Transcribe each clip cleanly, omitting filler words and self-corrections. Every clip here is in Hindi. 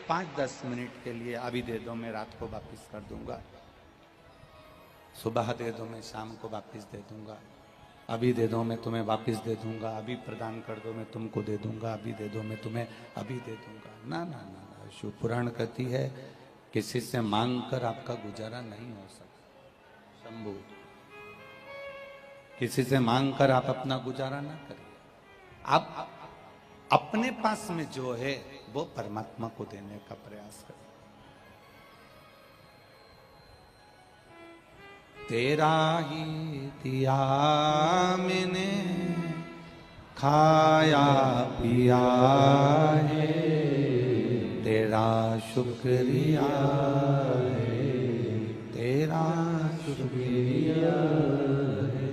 5-10 मिनट के लिए अभी दे दो, मैं रात को वापस कर दूंगा, सुबह दे दो मैं शाम को वापस दे दूंगा, अभी दे दो मैं तुम्हें वापस दे दूंगा, अभी प्रदान कर दो मैं तुमको दे दूंगा, अभी दे दो मैं तुम्हें अभी दे दूंगा। ना ना ना, ना। शिव पुराण कहती है किसी से मांग कर आपका गुजारा नहीं हो सकता। शंभू, किसी से मांग कर आप अपना गुजारा ना करिए। आप अपने पास में जो है वो परमात्मा को देने का प्रयास करें। तेरा ही दिया मैंने खाया पिया है, तेरा शुक्रिया है, तेरा शुक्रिया है,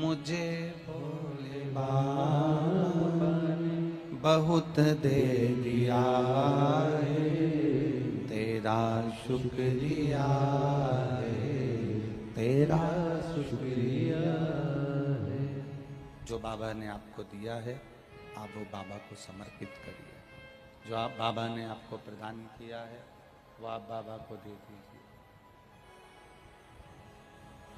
मुझे भोले बाबा ने बहुत दे दिया है, तेरा शुक्रिया है, तेरा शुक्रिया है। जो बाबा ने आपको दिया है आप वो बाबा को समर्पित करिए। जो आप बाबा ने आपको प्रदान किया है वो आप बाबा को दे दीजिए।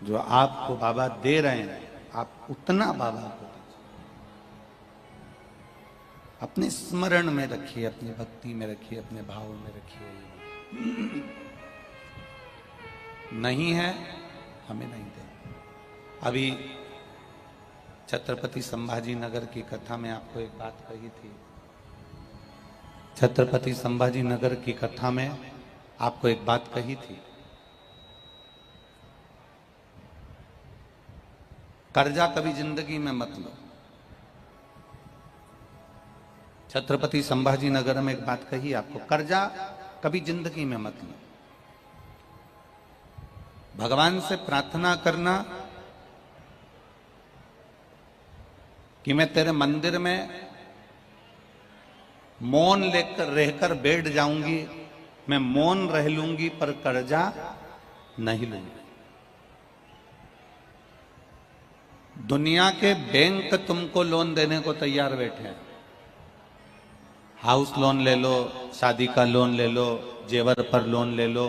जो आपको बाबा दे रहे हैं आप उतना बाबा को दीजिए। अपने स्मरण में रखिए, अपनी भक्ति में रखिए, अपने भाव में रखिए। नहीं है हमें नहीं दे। अभी छत्रपति संभाजी नगर की कथा में आपको एक बात कही थी। छत्रपति संभाजी नगर की कथा में आपको एक बात कही थी, कर्जा कभी जिंदगी में मत लो। छत्रपति संभाजी नगर में एक बात कही आपको, कर्जा कभी जिंदगी में मत लो। भगवान से प्रार्थना करना कि मैं तेरे मंदिर में मौन लेकर रहकर बैठ जाऊंगी, मैं मौन रह लूंगी पर कर्जा नहीं लूंगी। दुनिया के बैंक तुमको लोन देने को तैयार बैठे हैं। हाउस लोन ले लो, शादी का लोन ले लो, जेवर पर लोन ले लो,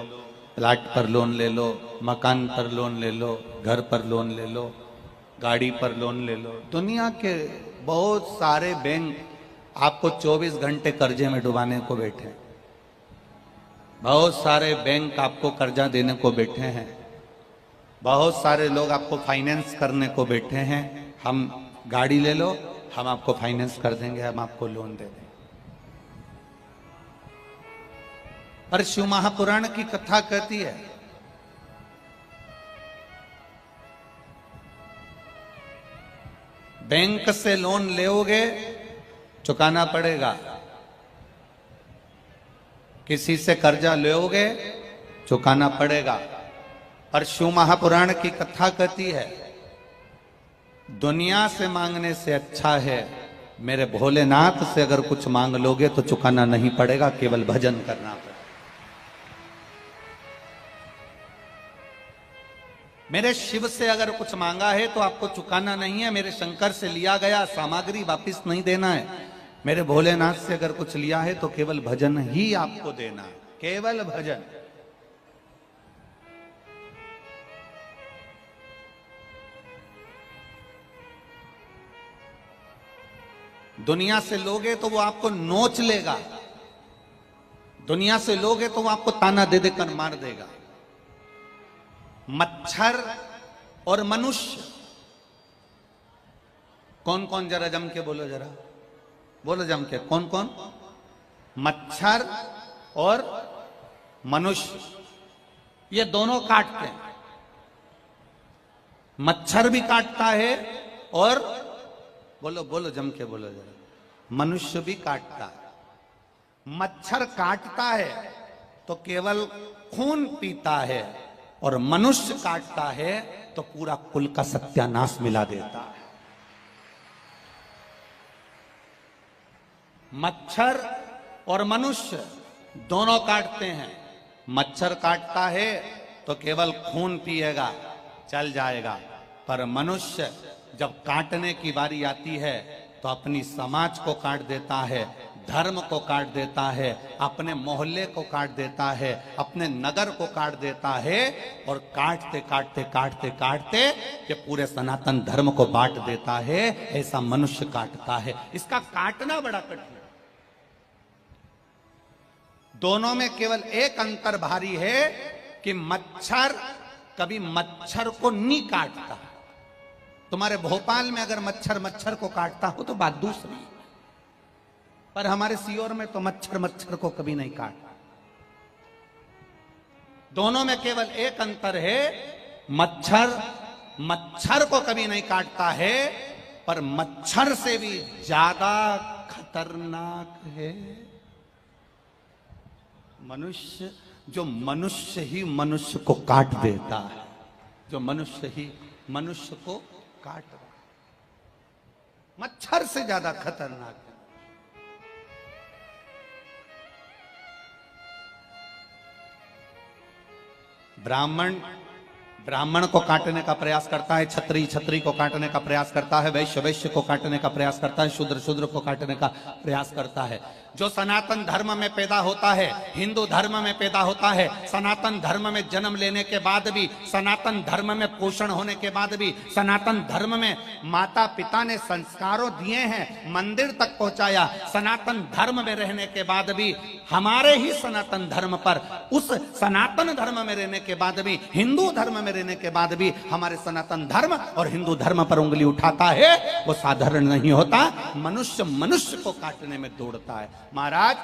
प्लाट पर लोन ले लो, मकान पर लोन ले लो, घर पर लोन ले लो, गाड़ी पर लोन ले लो। दुनिया के बहुत सारे बैंक आपको 24 घंटे कर्जे में डुबाने को बैठे हैं। बहुत सारे बैंक आपको कर्जा देने को बैठे हैं। बहुत सारे लोग आपको फाइनेंस करने को बैठे हैं। हम गाड़ी ले लो, हम आपको फाइनेंस कर देंगे, हम आपको लोन दे देंगे। पर शिव महापुराण की कथा कहती है बैंक से लोन लोगे चुकाना पड़ेगा, किसी से कर्जा लोगे चुकाना पड़ेगा। पर शिव महापुराण की कथा कहती है दुनिया से मांगने से अच्छा है मेरे भोलेनाथ से अगर कुछ मांग लोगे तो चुकाना नहीं पड़ेगा, केवल भजन करना पड़ेगा। मेरे शिव से अगर कुछ मांगा है तो आपको चुकाना नहीं है, मेरे शंकर से लिया गया सामग्री वापस नहीं देना है। मेरे भोलेनाथ से अगर कुछ लिया है तो केवल भजन ही आपको देना है, केवल भजन। दुनिया से लोगे तो वो आपको नोच लेगा, दुनिया से लोगे तो वो आपको ताना दे देकर मार देगा। मच्छर और मनुष्य, कौन कौन, जरा जम के बोलो, जरा बोलो जम के, कौन कौन? मच्छर और मनुष्य, ये दोनों काटते हैं। मच्छर भी काटता है और बोलो बोलो जम के बोलो जरा, मनुष्य भी काटता है। मच्छर काटता है तो केवल खून पीता है और मनुष्य काटता है तो पूरा कुल का सत्यानाश मिला देता है। मच्छर और मनुष्य दोनों काटते हैं। मच्छर काटता है तो केवल खून पिएगा, चल जाएगा, पर मनुष्य जब काटने की बारी आती है तो अपनी समाज को काट देता है, धर्म को काट देता है, अपने मोहल्ले को काट देता है, अपने नगर को काट देता है, और काटते काटते काटते काटते ये पूरे सनातन धर्म को बांट देता है। ऐसा मनुष्य काटता है। इसका काटना बड़ा कठिन है। दोनों में केवल एक अंतर भारी है कि मच्छर कभी मच्छर को नहीं काटता। तुम्हारे भोपाल में अगर मच्छर मच्छर को काटता हो तो बात दूसरी, पर हमारे सीओर में तो मच्छर मच्छर को कभी नहीं काटता। दोनों में केवल एक अंतर है, मच्छर मच्छर को कभी नहीं काटता है, पर मच्छर से भी ज्यादा खतरनाक है मनुष्य, जो मनुष्य ही मनुष्य को काट देता है, जो मनुष्य ही मनुष्य को काट रहा। मच्छर से ज्यादा खतरनाक है। ब्राह्मण ब्राह्मण को काटने का प्रयास करता है, छत्री छत्री को काटने का प्रयास करता है, वैश्य वैश्य को काटने का प्रयास करता है, शूद्र शूद्र को काटने का प्रयास करता है। जो सनातन धर्म में पैदा होता है, हिंदू धर्म में पैदा होता है, सनातन धर्म में जन्म लेने के बाद भी, सनातन धर्म में पोषण होने के बाद भी, सनातन धर्म में माता पिता ने संस्कारों दिए हैं, मंदिर तक पहुंचाया, सनातन धर्म में रहने के बाद भी, हमारे ही सनातन धर्म पर, उस सनातन धर्म में रहने के बाद भी, हिंदू धर्म में रहने के बाद भी हमारे सनातन धर्म और हिंदू धर्म पर उंगली उठाता है, वो साधारण नहीं होता। मनुष्य मनुष्य को काटने में दौड़ता है। महाराज,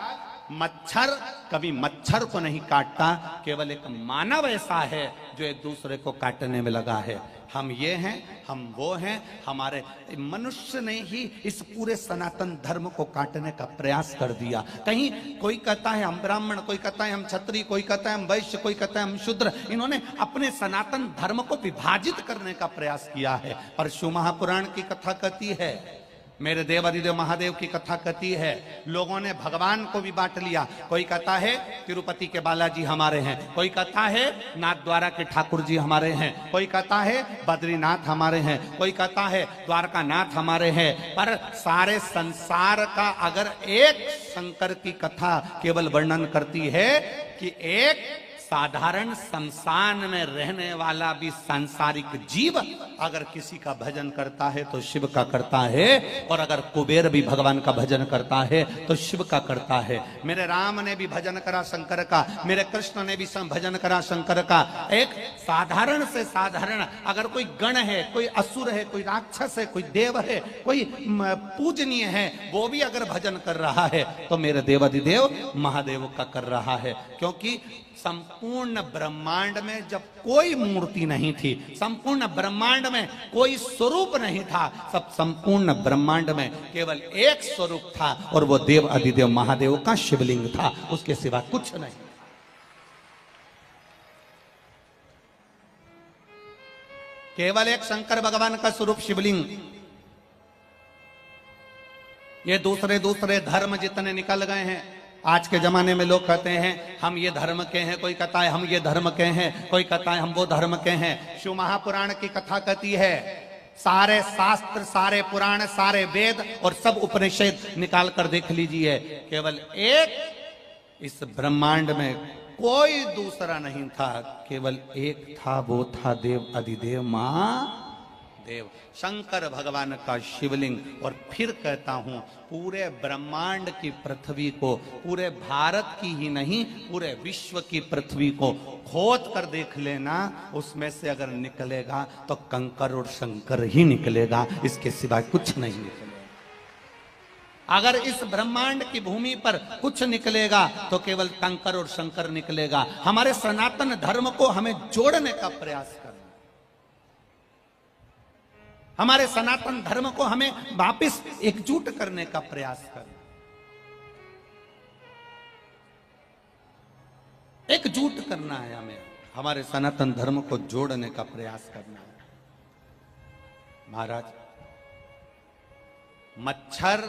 मच्छर कभी मच्छर को नहीं काटता, केवल एक मानव ऐसा है जो एक दूसरे को काटने में लगा है। हम ये हैं, हम वो हैं, हमारे मनुष्य ने ही इस पूरे सनातन धर्म को काटने का प्रयास कर दिया। कहीं कोई कहता है हम ब्राह्मण, कोई कहता है हम क्षत्रिय, कोई कहता है हम वैश्य, कोई कहता है हम शूद्र। इन्होंने अपने सनातन धर्म को विभाजित करने का प्रयास किया है। और शिव महापुराण की कथा कहती है, मेरे देव अधिदेव महादेव की कथा कहती है, लोगों ने भगवान को भी बांट लिया। कोई कहता है तिरुपति के बालाजी हमारे हैं, कोई कहता है नाथद्वारा के ठाकुर जी हमारे हैं, कोई कहता है बद्रीनाथ हमारे हैं, कोई कहता है द्वारका नाथ हमारे हैं। पर सारे संसार का अगर एक शंकर की कथा केवल वर्णन करती है कि एक साधारण शमशान में रहने वाला भी सांसारिक जीव अगर किसी का भजन करता है तो शिव का करता है, और अगर कुबेर भी भगवान का भजन करता है तो शिव का करता है। मेरे राम ने भी भजन करा शंकर का, मेरे कृष्ण ने भी भजन करा शंकर का। एक साधारण से साधारण अगर कोई गण है, कोई असुर है, कोई राक्षस है, कोई देव है, कोई पूजनीय है, वो भी अगर भजन कर रहा है तो मेरे देवाधिदेव महादेव का कर रहा है। क्योंकि संपूर्ण ब्रह्मांड में जब कोई मूर्ति नहीं थी, संपूर्ण ब्रह्मांड में कोई स्वरूप नहीं था, सब संपूर्ण ब्रह्मांड में केवल एक स्वरूप था, और वो देव अधिदेव महादेव का शिवलिंग था, उसके सिवा कुछ नहीं। केवल एक शंकर भगवान का स्वरूप शिवलिंग। ये दूसरे दूसरे धर्म जितने निकल गए हैं, आज के जमाने में लोग कहते हैं हम ये धर्म के हैं, कोई कहता है हम ये धर्म के हैं, कोई कहता है हम वो धर्म के हैं। शिव महापुराण की कथा कहती है, सारे शास्त्र, सारे पुराण, सारे वेद और सब उपनिषद निकाल कर देख लीजिए, केवल एक इस ब्रह्मांड में कोई दूसरा नहीं था, केवल एक था, वो था देव अधिदेव महादेव, शंकर भगवान का शिवलिंग। और फिर कहता हूं, पूरे ब्रह्मांड की पृथ्वी को, पूरे भारत की ही नहीं, पूरे विश्व की पृथ्वी को खोद कर देख लेना, उसमें से अगर निकलेगा तो कंकर और शंकर ही निकलेगा, इसके सिवाय कुछ नहीं निकलेगा। अगर इस ब्रह्मांड की भूमि पर कुछ निकलेगा तो केवल कंकर और शंकर निकलेगा। हमारे सनातन धर्म को हमें जोड़ने का प्रयास करना, हमारे सनातन धर्म को हमें वापस एकजुट करने का प्रयास करना, एकजुट करना है हमें, हमारे सनातन धर्म को जोड़ने का प्रयास करना है। महाराज, मच्छर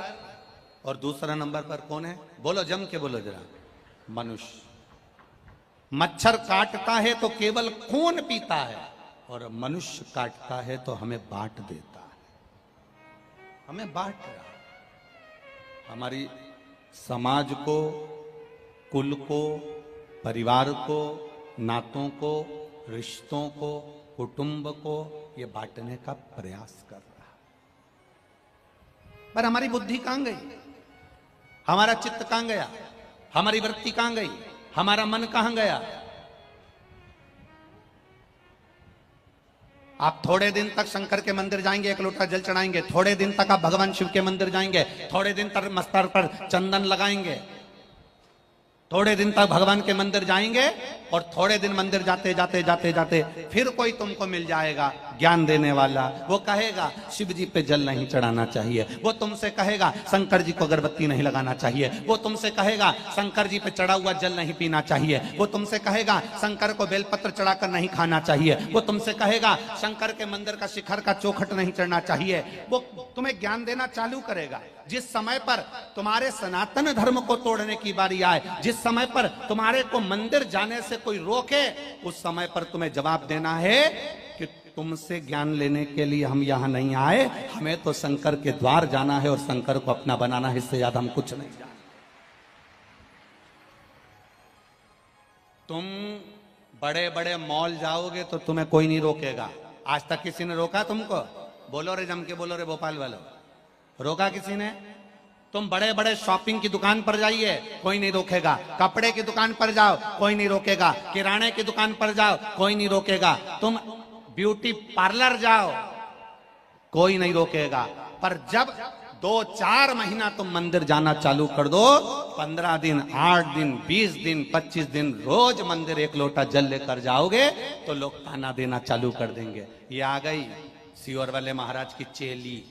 और दूसरा नंबर पर कौन है? बोलो, जम के बोलो जरा। मनुष्य। मच्छर काटता है तो केवल खून पीता है, और मनुष्य काटता है तो हमें बांट देता है, हमें बांट रहा। हमारी समाज को, कुल को, परिवार को, नातों को, रिश्तों को, कुटुंब को ये बांटने का प्रयास कर रहा है। पर हमारी बुद्धि कहां गई, हमारा चित्त कहां गया, हमारी वृत्ति कहां गई, हमारा मन कहां गया? आप थोड़े दिन तक शंकर के मंदिर जाएंगे, एक लोटा जल चढ़ाएंगे, थोड़े दिन तक आप भगवान शिव के मंदिर जाएंगे, थोड़े दिन तक मस्तक पर चंदन लगाएंगे, थोड़े दिन तक भगवान के मंदिर जाएंगे और थोड़े दिन मंदिर जाते जाते जाते जाते फिर कोई तुमको मिल जाएगा ज्ञान देने वाला। वो कहेगा शिव जी पे जल नहीं चढ़ाना चाहिए, वो तुमसे कहेगा शंकर जी को अगरबत्ती नहीं लगाना चाहिए, वो तुमसे कहेगा शंकर जी पे चढ़ा हुआ जल नहीं पीना चाहिए, वो तुमसे कहेगा शंकर को बेलपत्र चढ़ाकर नहीं खाना चाहिए, वो तुमसे कहेगा शंकर के मंदिर का शिखर का चौखट नहीं चढ़ना चाहिए। वो तुम्हें ज्ञान देना चालू करेगा। जिस समय पर तुम्हारे सनातन धर्म को तोड़ने की बारी आए, जिस समय पर तुम्हारे को मंदिर जाने से कोई रोके, उस समय पर तुम्हें जवाब देना है कि तुमसे ज्ञान लेने के लिए हम यहां नहीं आए, हमें तो शंकर के द्वार जाना है और शंकर को अपना बनाना है, इससे ज्यादा हम कुछ नहीं जानते। तुम बड़े बड़े मॉल जाओगे तो तुम्हें कोई नहीं रोकेगा। आज तक किसी ने रोका तुमको? बोलो रे, जम के बोलो रे भोपाल वालों, रोका किसी ने? तुम बड़े बड़े शॉपिंग की दुकान पर जाइए, कोई नहीं रोकेगा। कपड़े की दुकान पर जाओ, कोई नहीं रोकेगा। किराने की दुकान पर जाओ, कोई नहीं रोकेगा। तुम ब्यूटी पार्लर जाओ, कोई नहीं रोकेगा। पर जब 2-4 महीना तुम मंदिर जाना चालू कर दो, 15 दिन, 8 दिन, 20 दिन, 25 दिन रोज मंदिर एक लोटा जल लेकर जाओगे तो लोग ताना देना चालू कर देंगे, ये आ गई सीहोर वाले महाराज की चेली।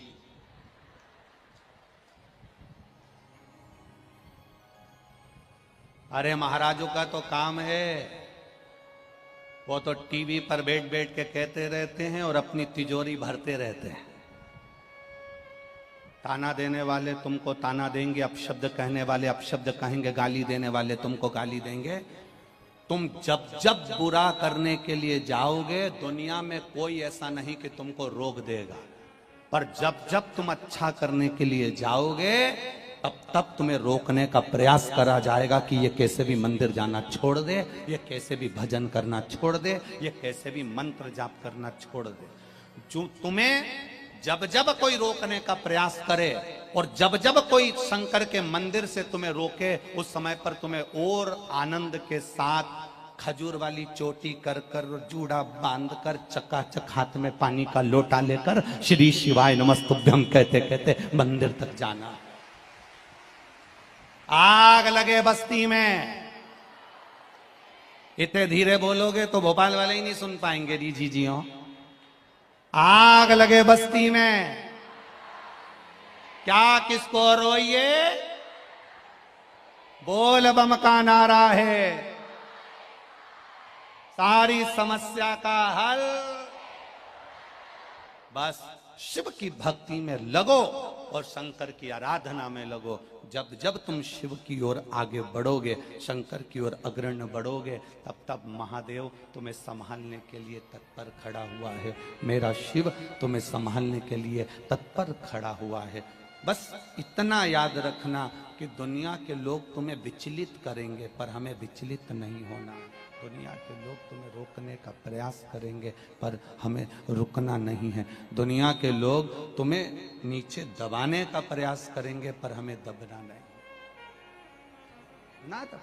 अरे महाराजों का तो काम है, वो तो टीवी पर बैठ बैठ के कहते रहते हैं और अपनी तिजोरी भरते रहते हैं। ताना देने वाले तुमको ताना देंगे, अपशब्द कहने वाले अपशब्द कहेंगे, गाली देने वाले तुमको गाली देंगे। तुम जब जब बुरा करने के लिए जाओगे, दुनिया में कोई ऐसा नहीं कि तुमको रोक देगा। पर जब जब तुम अच्छा करने के लिए जाओगे, तब तब तुम्हें रोकने का प्रयास करा जाएगा कि ये कैसे भी मंदिर जाना छोड़ दे, ये कैसे भी भजन करना छोड़ दे, ये कैसे भी मंत्र जाप करना छोड़ दे। जो तुम्हें जब जब कोई रोकने का प्रयास करे और जब जब कोई शंकर के मंदिर से तुम्हें रोके, उस समय पर तुम्हें और आनंद के साथ खजूर वाली चोटी कर कर, जूड़ा बांध कर, चकाचक हाथ में पानी का लोटा लेकर श्री शिवाय नमस्तुभ्यम कहते कहते मंदिर तक जाना। आग लगे बस्ती में, इतने धीरे बोलोगे तो भोपाल वाले ही नहीं सुन पाएंगे। जी हो, आग लगे बस्ती में, क्या किसको रोइए, बोल बम का नारा है, सारी समस्या का हल। बस शिव की भक्ति में लगो और शंकर की आराधना में लगो। जब जब तुम शिव की ओर आगे बढ़ोगे, शंकर की ओर अग्रणी बढ़ोगे, तब तब महादेव तुम्हें संभालने के लिए तत्पर खड़ा हुआ है। मेरा शिव तुम्हें संभालने के लिए तत्पर खड़ा हुआ है। बस इतना याद रखना कि दुनिया के लोग तुम्हें विचलित करेंगे, पर हमें विचलित नहीं होना। दुनिया के लोग तुम्हें रोकने का प्रयास करेंगे, पर हमें रुकना नहीं है। दुनिया के लोग तुम्हें नीचे दबाने का प्रयास करेंगे, पर हमें दबना नहीं ना दब।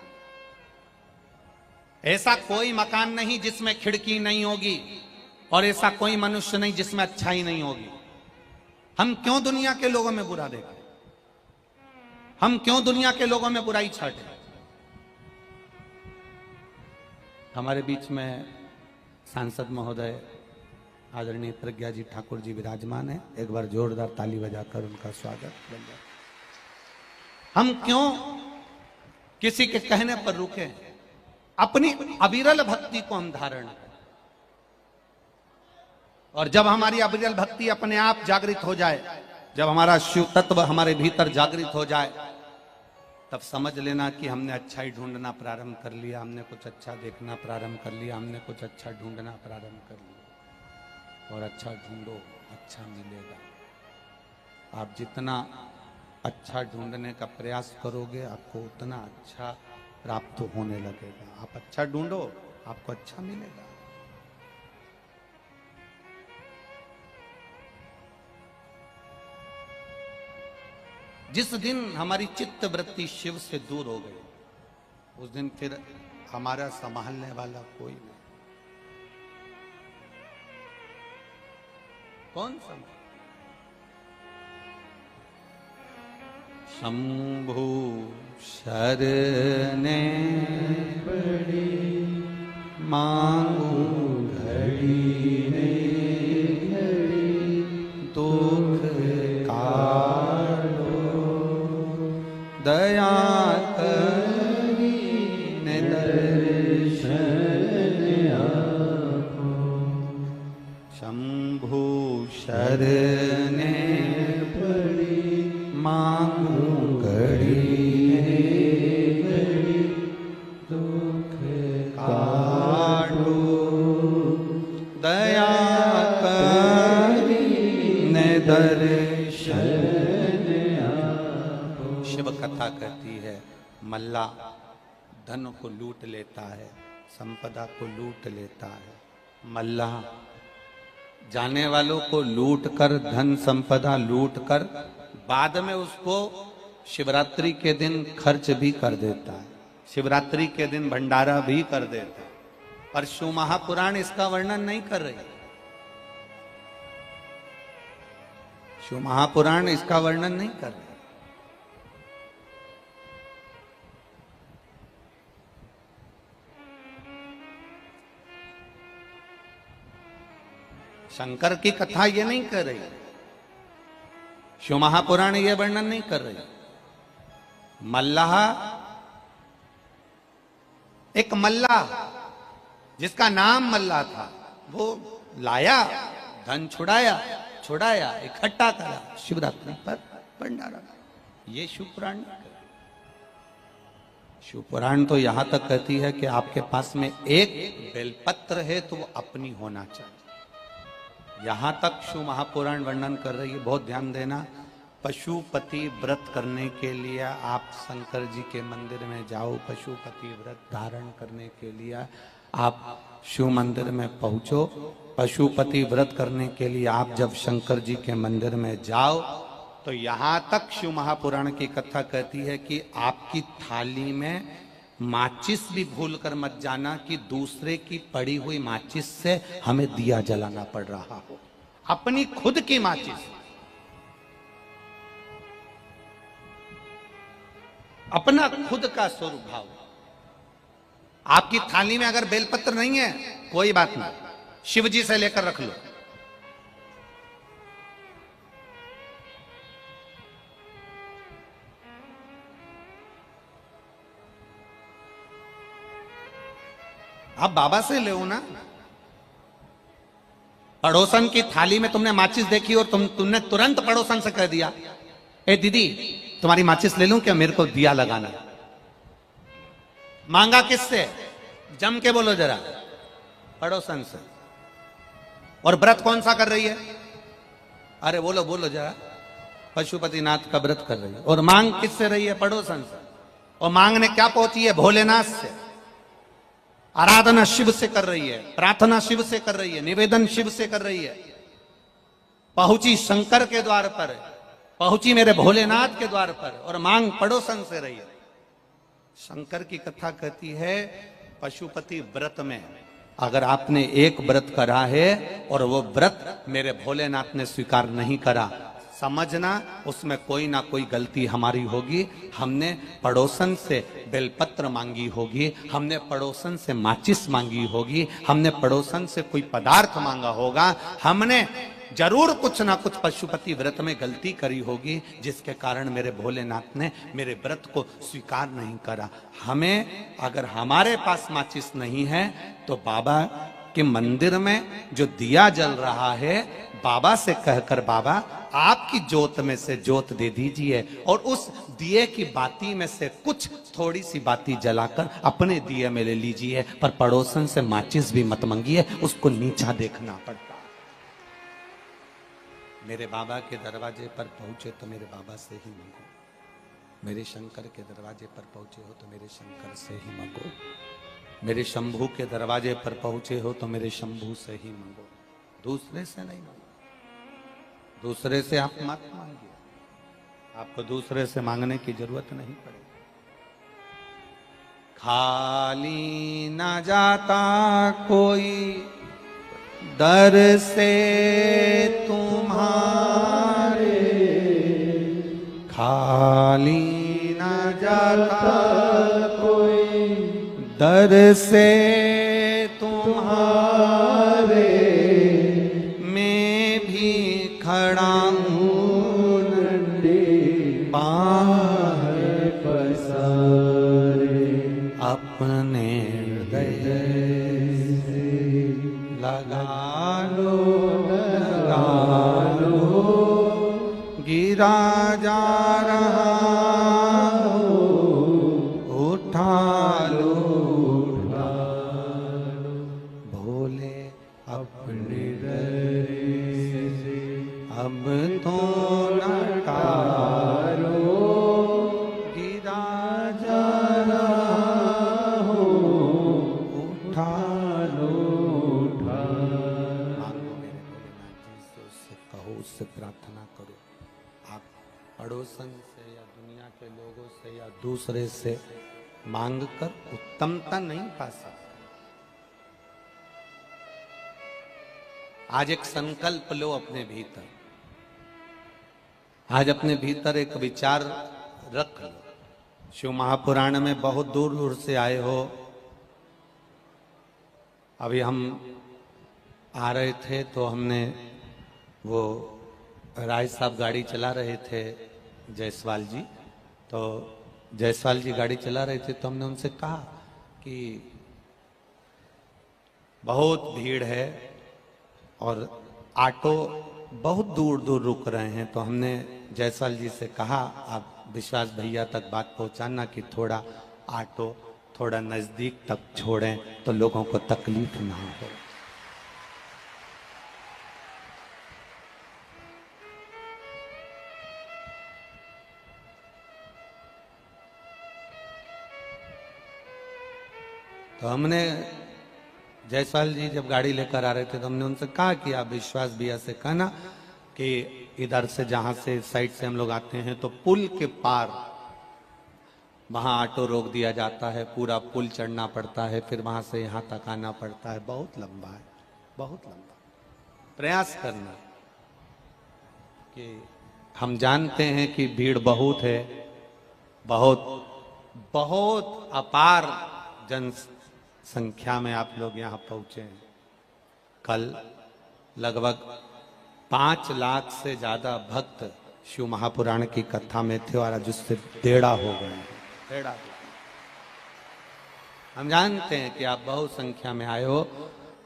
ऐसा कोई मकान नहीं जिसमें खिड़की नहीं होगी, और ऐसा कोई मनुष्य नहीं जिसमें अच्छाई नहीं होगी। हम क्यों दुनिया के लोगों में बुरा देखें? हम क्यों दुनिया के लोगों में बुराई छाटें? हमारे बीच में सांसद महोदय आदरणीय प्रज्ञा जी ठाकुर जी विराजमान है। एक बार जोरदार ताली बजाकर उनका स्वागत बन जाए। हम क्यों किसी के कहने पर रुके? अपनी अविरल भक्ति को हम धारण करें, और जब हमारी अविरल भक्ति अपने आप जागृत हो जाए, जब हमारा शिव तत्व हमारे भीतर जागृत हो जाए, तब समझ लेना कि हमने अच्छाई ढूंढना प्रारंभ कर लिया, हमने कुछ अच्छा देखना प्रारंभ कर लिया, हमने कुछ अच्छा ढूंढना प्रारंभ कर लिया। और अच्छा ढूंढो, अच्छा मिलेगा। आप जितना अच्छा ढूंढने का प्रयास करोगे, आपको उतना अच्छा प्राप्त होने लगेगा। आप अच्छा ढूंढो, आपको अच्छा मिलेगा। जिस दिन हमारी चित्त वृत्ति शिव से दूर हो गई, उस दिन फिर हमारा संभालने वाला कोई नहीं। कौन संभाल? शंभु शरणे पड़ी मांगू घड़ी ने घड़ी, दुख काटो दया करी ने दर्शन आपो। शंभु शरणे पड़ी मांगू घड़ी घड़ी, दुख काटो दया करी ने दर्शन आपो। शिव कथा कहती है, मल्ला धन को लूट लेता है, संपदा को लूट लेता है। मल्ला जाने वालों को लूट कर, धन संपदा लूट कर, बाद में उसको शिवरात्रि के दिन खर्च भी कर देता है, शिवरात्रि के दिन भंडारा भी कर देता है। पर शिव महापुराण इसका वर्णन नहीं कर रही। शिव महापुराण इसका वर्णन नहीं कर रही। शंकर की कथा ये नहीं कर रही, शिव महापुराण ये वर्णन नहीं कर रही। मल्लाह, एक मल्लाह जिसका नाम मल्लाह था, वो लाया, धन छुड़ाया, इकट्ठा करा, शिवरात्रि पर भंडारा। ये शिव पुराण नहीं कर। शिव पुराण तो यहां तक कहती है कि आपके पास में एक बेलपत्र है तो वो अपनी होना चाहिए। यहां तक शिव महापुराण वर्णन कर रही है। बहुत ध्यान देना, पशुपति व्रत करने के लिए आप शंकर जी के मंदिर में जाओ, पशुपति व्रत धारण करने के लिए आप शिव मंदिर में पहुंचो। पशुपति व्रत करने के लिए आप जब शंकर जी के मंदिर में जाओ तो यहां तक शिव महापुराण की कथा कहती है कि आपकी थाली में माचिस भी भूल कर मत जाना कि दूसरे की पड़ी हुई माचिस से हमें दिया जलाना पड़ रहा हो। अपनी खुद की माचिस, अपना खुद का स्वरूप भाव। आपकी थाली में अगर बेलपत्र नहीं है, कोई बात नहीं, शिव जी से लेकर रख लो। आप बाबा से ले ना। पड़ोसन की थाली में तुमने माचिस देखी और तुमने तुरंत पड़ोसन से कह दिया, ए दीदी तुम्हारी माचिस ले लूं क्या, मेरे को दिया लगाना। मांगा किससे? जम के बोलो जरा, पड़ोसन से। और व्रत कौन सा कर रही है? अरे बोलो बोलो जरा, पशुपतिनाथ का व्रत कर रही है। और मांग किससे रही है? पड़ोसन से। और मांगने क्या पहुंची है? भोलेनाथ से। आराधना शिव से कर रही है, प्रार्थना शिव से कर रही है, निवेदन शिव से कर रही है। पहुंची शंकर के द्वार पर, पहुंची मेरे भोलेनाथ के द्वार पर, और मांग पड़ोसन से रही है। शंकर की कथा कहती है, पशुपति व्रत में अगर आपने एक व्रत करा है और वो व्रत मेरे भोलेनाथ ने स्वीकार नहीं करा, समझना उसमें कोई ना कोई गलती हमारी होगी। हमने पड़ोसन से बेलपत्र मांगी होगी, हमने पड़ोसन से माचिस मांगी होगी, हमने पड़ोसन से कोई पदार्थ मांगा होगा, हमने जरूर कुछ ना कुछ पशुपति व्रत में गलती करी होगी, जिसके कारण मेरे भोलेनाथ ने मेरे व्रत को स्वीकार नहीं करा। हमें अगर हमारे पास माचिस नहीं है तो बाबा के मंदिर में जो दिया जल रहा है, बाबा से कहकर, बाबा आपकी जोत में से जोत दे दीजिए और उस दिए की बाती में से कुछ थोड़ी सी बाती जलाकर अपने दिए में ले लीजिए, पर पड़ोसन से माचिस भी मत मंगिए, उसको नीचा देखना पड़ता। मेरे बाबा के दरवाजे पर पहुंचे तो मेरे बाबा से ही मांगो, मेरे शंकर के दरवाजे पर पहुंचे हो तो मेरे शंकर से ही मांगो, मेरे शंभू के दरवाजे पर पहुंचे हो तो मेरे शंभू से ही मांगो, दूसरे से नहीं मांगो। दूसरे से आप मत मांगिए, आपको दूसरे से मांगने की जरूरत नहीं पड़ेगी। खाली ना जाता कोई दर से तुम्हारे, खाली ना जाता कोई दर से तुम्हारे, मैं भी खड़ा हूँ नंढे बाहें पसारे, अपने हृदय से लगा लो, गिरा जा रहा हो, उठा लो, भोले अपने दर से अब तो न टारो, गिरा जा रहा हो, उठा लो, मांगो मेरे भोलेनाथ जी से, उससे कहो, उससे प्रार्थना करो। आप पड़ोसन से या दुनिया के लोगों से या दूसरे से मांग कर उत्तमता नहीं पा सकते। आज एक संकल्प लो अपने भीतर, आज अपने भीतर एक विचार रख लो। शिव महापुराण में बहुत दूर दूर से आए हो। अभी हम आ रहे थे तो हमने वो राय साहब गाड़ी चला रहे थे, जायसवाल जी, तो जायसवाल जी गाड़ी चला रहे थे तो हमने उनसे कहा कि बहुत भीड़ है और ऑटो बहुत दूर दूर रुक रहे हैं, तो हमने जायसवाल जी से कहा आप विश्वास भैया तक बात पहुंचाना कि थोड़ा ऑटो थोड़ा नजदीक तक छोड़ें तो लोगों को तकलीफ ना हो। तो हमने जायसवाल जी जब गाड़ी लेकर आ रहे थे तो हमने उनसे कहा कि आप विश्वास भैया से कहना कि इधर से जहां से साइड से हम लोग आते हैं तो पुल के पार वहां ऑटो रोक दिया जाता है, पूरा पुल चढ़ना पड़ता है, फिर वहां से यहां तक आना पड़ता है, बहुत लंबा है, बहुत लंबा। प्रयास करना कि हम जानते हैं कि भीड़ बहुत है, बहुत बहुत अपार जन संख्या में आप लोग यहाँ पहुंचे हैं। कल लगभग 5 लाख से ज्यादा भक्त शिव महापुराण की कथा में थे और आज उससे डेढ़ा हो गए हैं, डेढ़ा। हम जानते हैं कि आप बहुत संख्या में आए हो,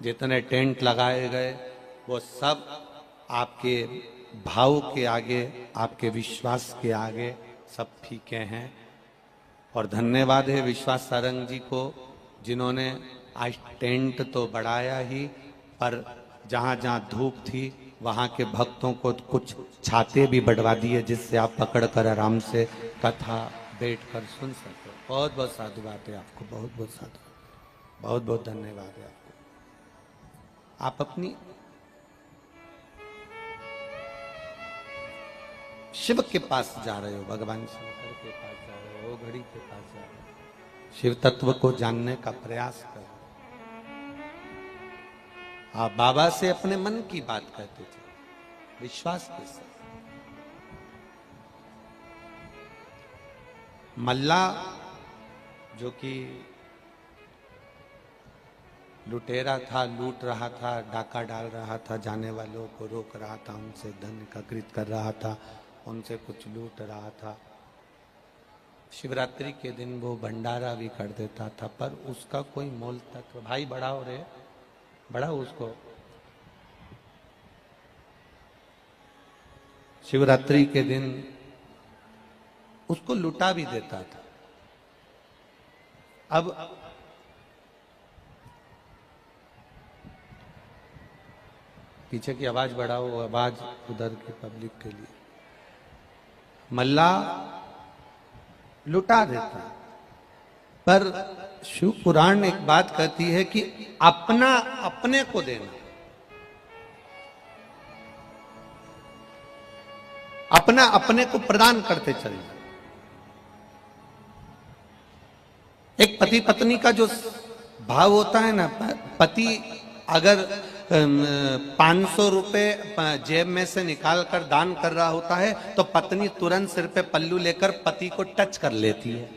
जितने टेंट लगाए गए वो सब आपके भाव के आगे, आपके विश्वास के आगे सब फीके हैं। और धन्यवाद है विश्वास सारंग जी को, जिन्होंने आज टेंट तो बढ़ाया ही, पर जहां जहां धूप थी वहां के भक्तों को कुछ छाते भी बढ़वा दिए, जिससे आप पकड़कर आराम से कथा बैठकर सुन सके। बहुत बहुत साधुवाद है आपको, बहुत बहुत साधुवाद, बहुत बहुत धन्यवाद है आपको। आप अपनी शिव के पास जा रहे हो, भगवान शंकर के पास जा रहे हो, घड़ी के पास जा रहे हो, शिव तत्व को जानने का प्रयास करो। आप बाबा से अपने मन की बात कहते थे, विश्वास के साथ। मल्ला जो कि लुटेरा था, लूट रहा था, डाका डाल रहा था, जाने वालों को रोक रहा था, उनसे धन एकत्रित कर रहा था, उनसे कुछ लूट रहा था। शिवरात्रि के दिन वो भंडारा भी कर देता था, पर उसका कोई मोल तत्व, भाई बढ़ाओ रे, बढ़ाओ उसको। शिवरात्रि के दिन उसको लुटा भी देता था। अब पीछे की आवाज बढ़ाओ, आवाज उधर की पब्लिक के लिए। मल्ला लुटा देता है, पर शिव पुराण एक बात कहती है कि अपना अपने को देना, अपना अपने को प्रदान करते चलना। एक पति पत्नी का जो भाव होता है ना, पति अगर 500 रुपए जेब में से निकाल कर दान कर रहा होता है तो पत्नी तुरंत सिर पे पल्लू लेकर पति को टच कर लेती है।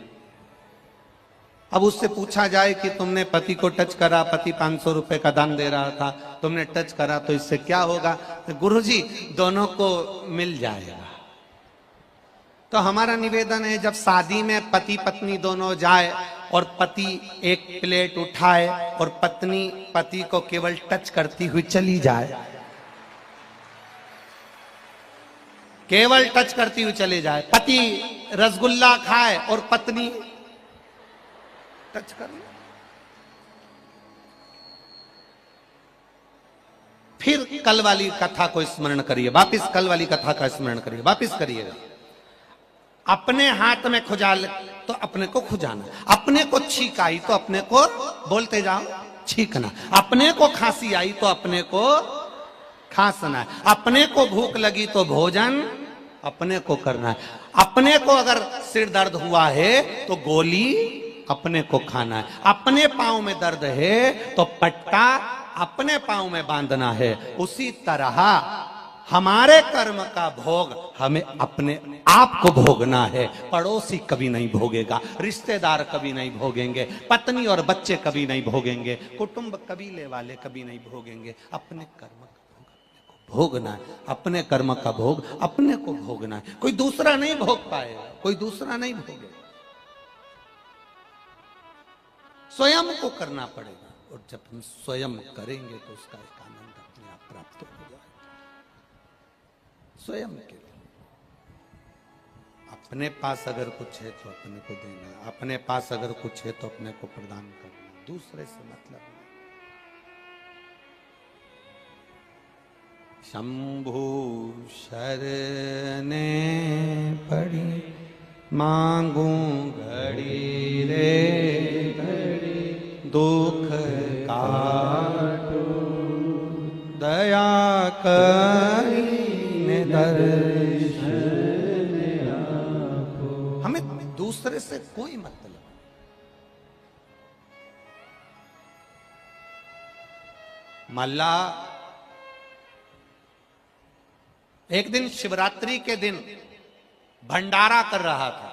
अब उससे पूछा जाए कि तुमने पति को टच करा, पति 500 रुपए का दान दे रहा था, तुमने टच करा तो इससे क्या होगा? तो गुरुजी दोनों को मिल जाएगा। तो हमारा निवेदन है, जब शादी में पति पत्नी दोनों जाए और पति एक प्लेट उठाए और पत्नी पति को केवल टच करती हुई चली जाए, केवल टच करती हुई चली जाए, पति रसगुल्ला खाए और पत्नी टच कर ले, फिर कल वाली कथा को स्मरण करिए, वापिस कल वाली कथा का स्मरण करिए, वापिस करिएगा। अपने हाथ में खुजाल तो अपने को खुजाना, अपने को छींक आई तो अपने को बोलते जाओ छींकना, अपने को खांसी आई तो अपने को खांसना है, अपने को भूख लगी तो भोजन अपने को करना है, अपने को अगर सिर दर्द हुआ है तो गोली अपने को खाना है, अपने पांव में दर्द है तो पट्टा अपने पांव में बांधना है। उसी तरह हमारे कर्म का भोग हमें अपने आप को भोगना है, पड़ोसी कभी नहीं भोगेगा, रिश्तेदार कभी नहीं भोगेंगे, पत्नी और बच्चे कभी नहीं भोगेंगे, कुटुंब कबीले वाले कभी नहीं भोगेंगे। अपने कर्म का भोग अपने को भोगना है, अपने कर्म का भोग अपने को भोगना है, कोई दूसरा नहीं भोग पाएगा, कोई दूसरा नहीं भोगेगा, स्वयं को करना पड़ेगा। और जब हम स्वयं करेंगे तो उसका एक आनंद अपने आप प्राप्त हो जाएगा। स्वयं के लिए अपने पास अगर कुछ है तो अपने को देना, अपने पास अगर कुछ है तो अपने को प्रदान करना, दूसरे से मतलब नहीं। शंभु शरणे पड़ी मांगू घड़ी रे घड़ी, दुख काटो दया करी हमें दूसरे से कोई मतलब। मल्ला एक दिन शिवरात्रि के दिन भंडारा कर रहा था।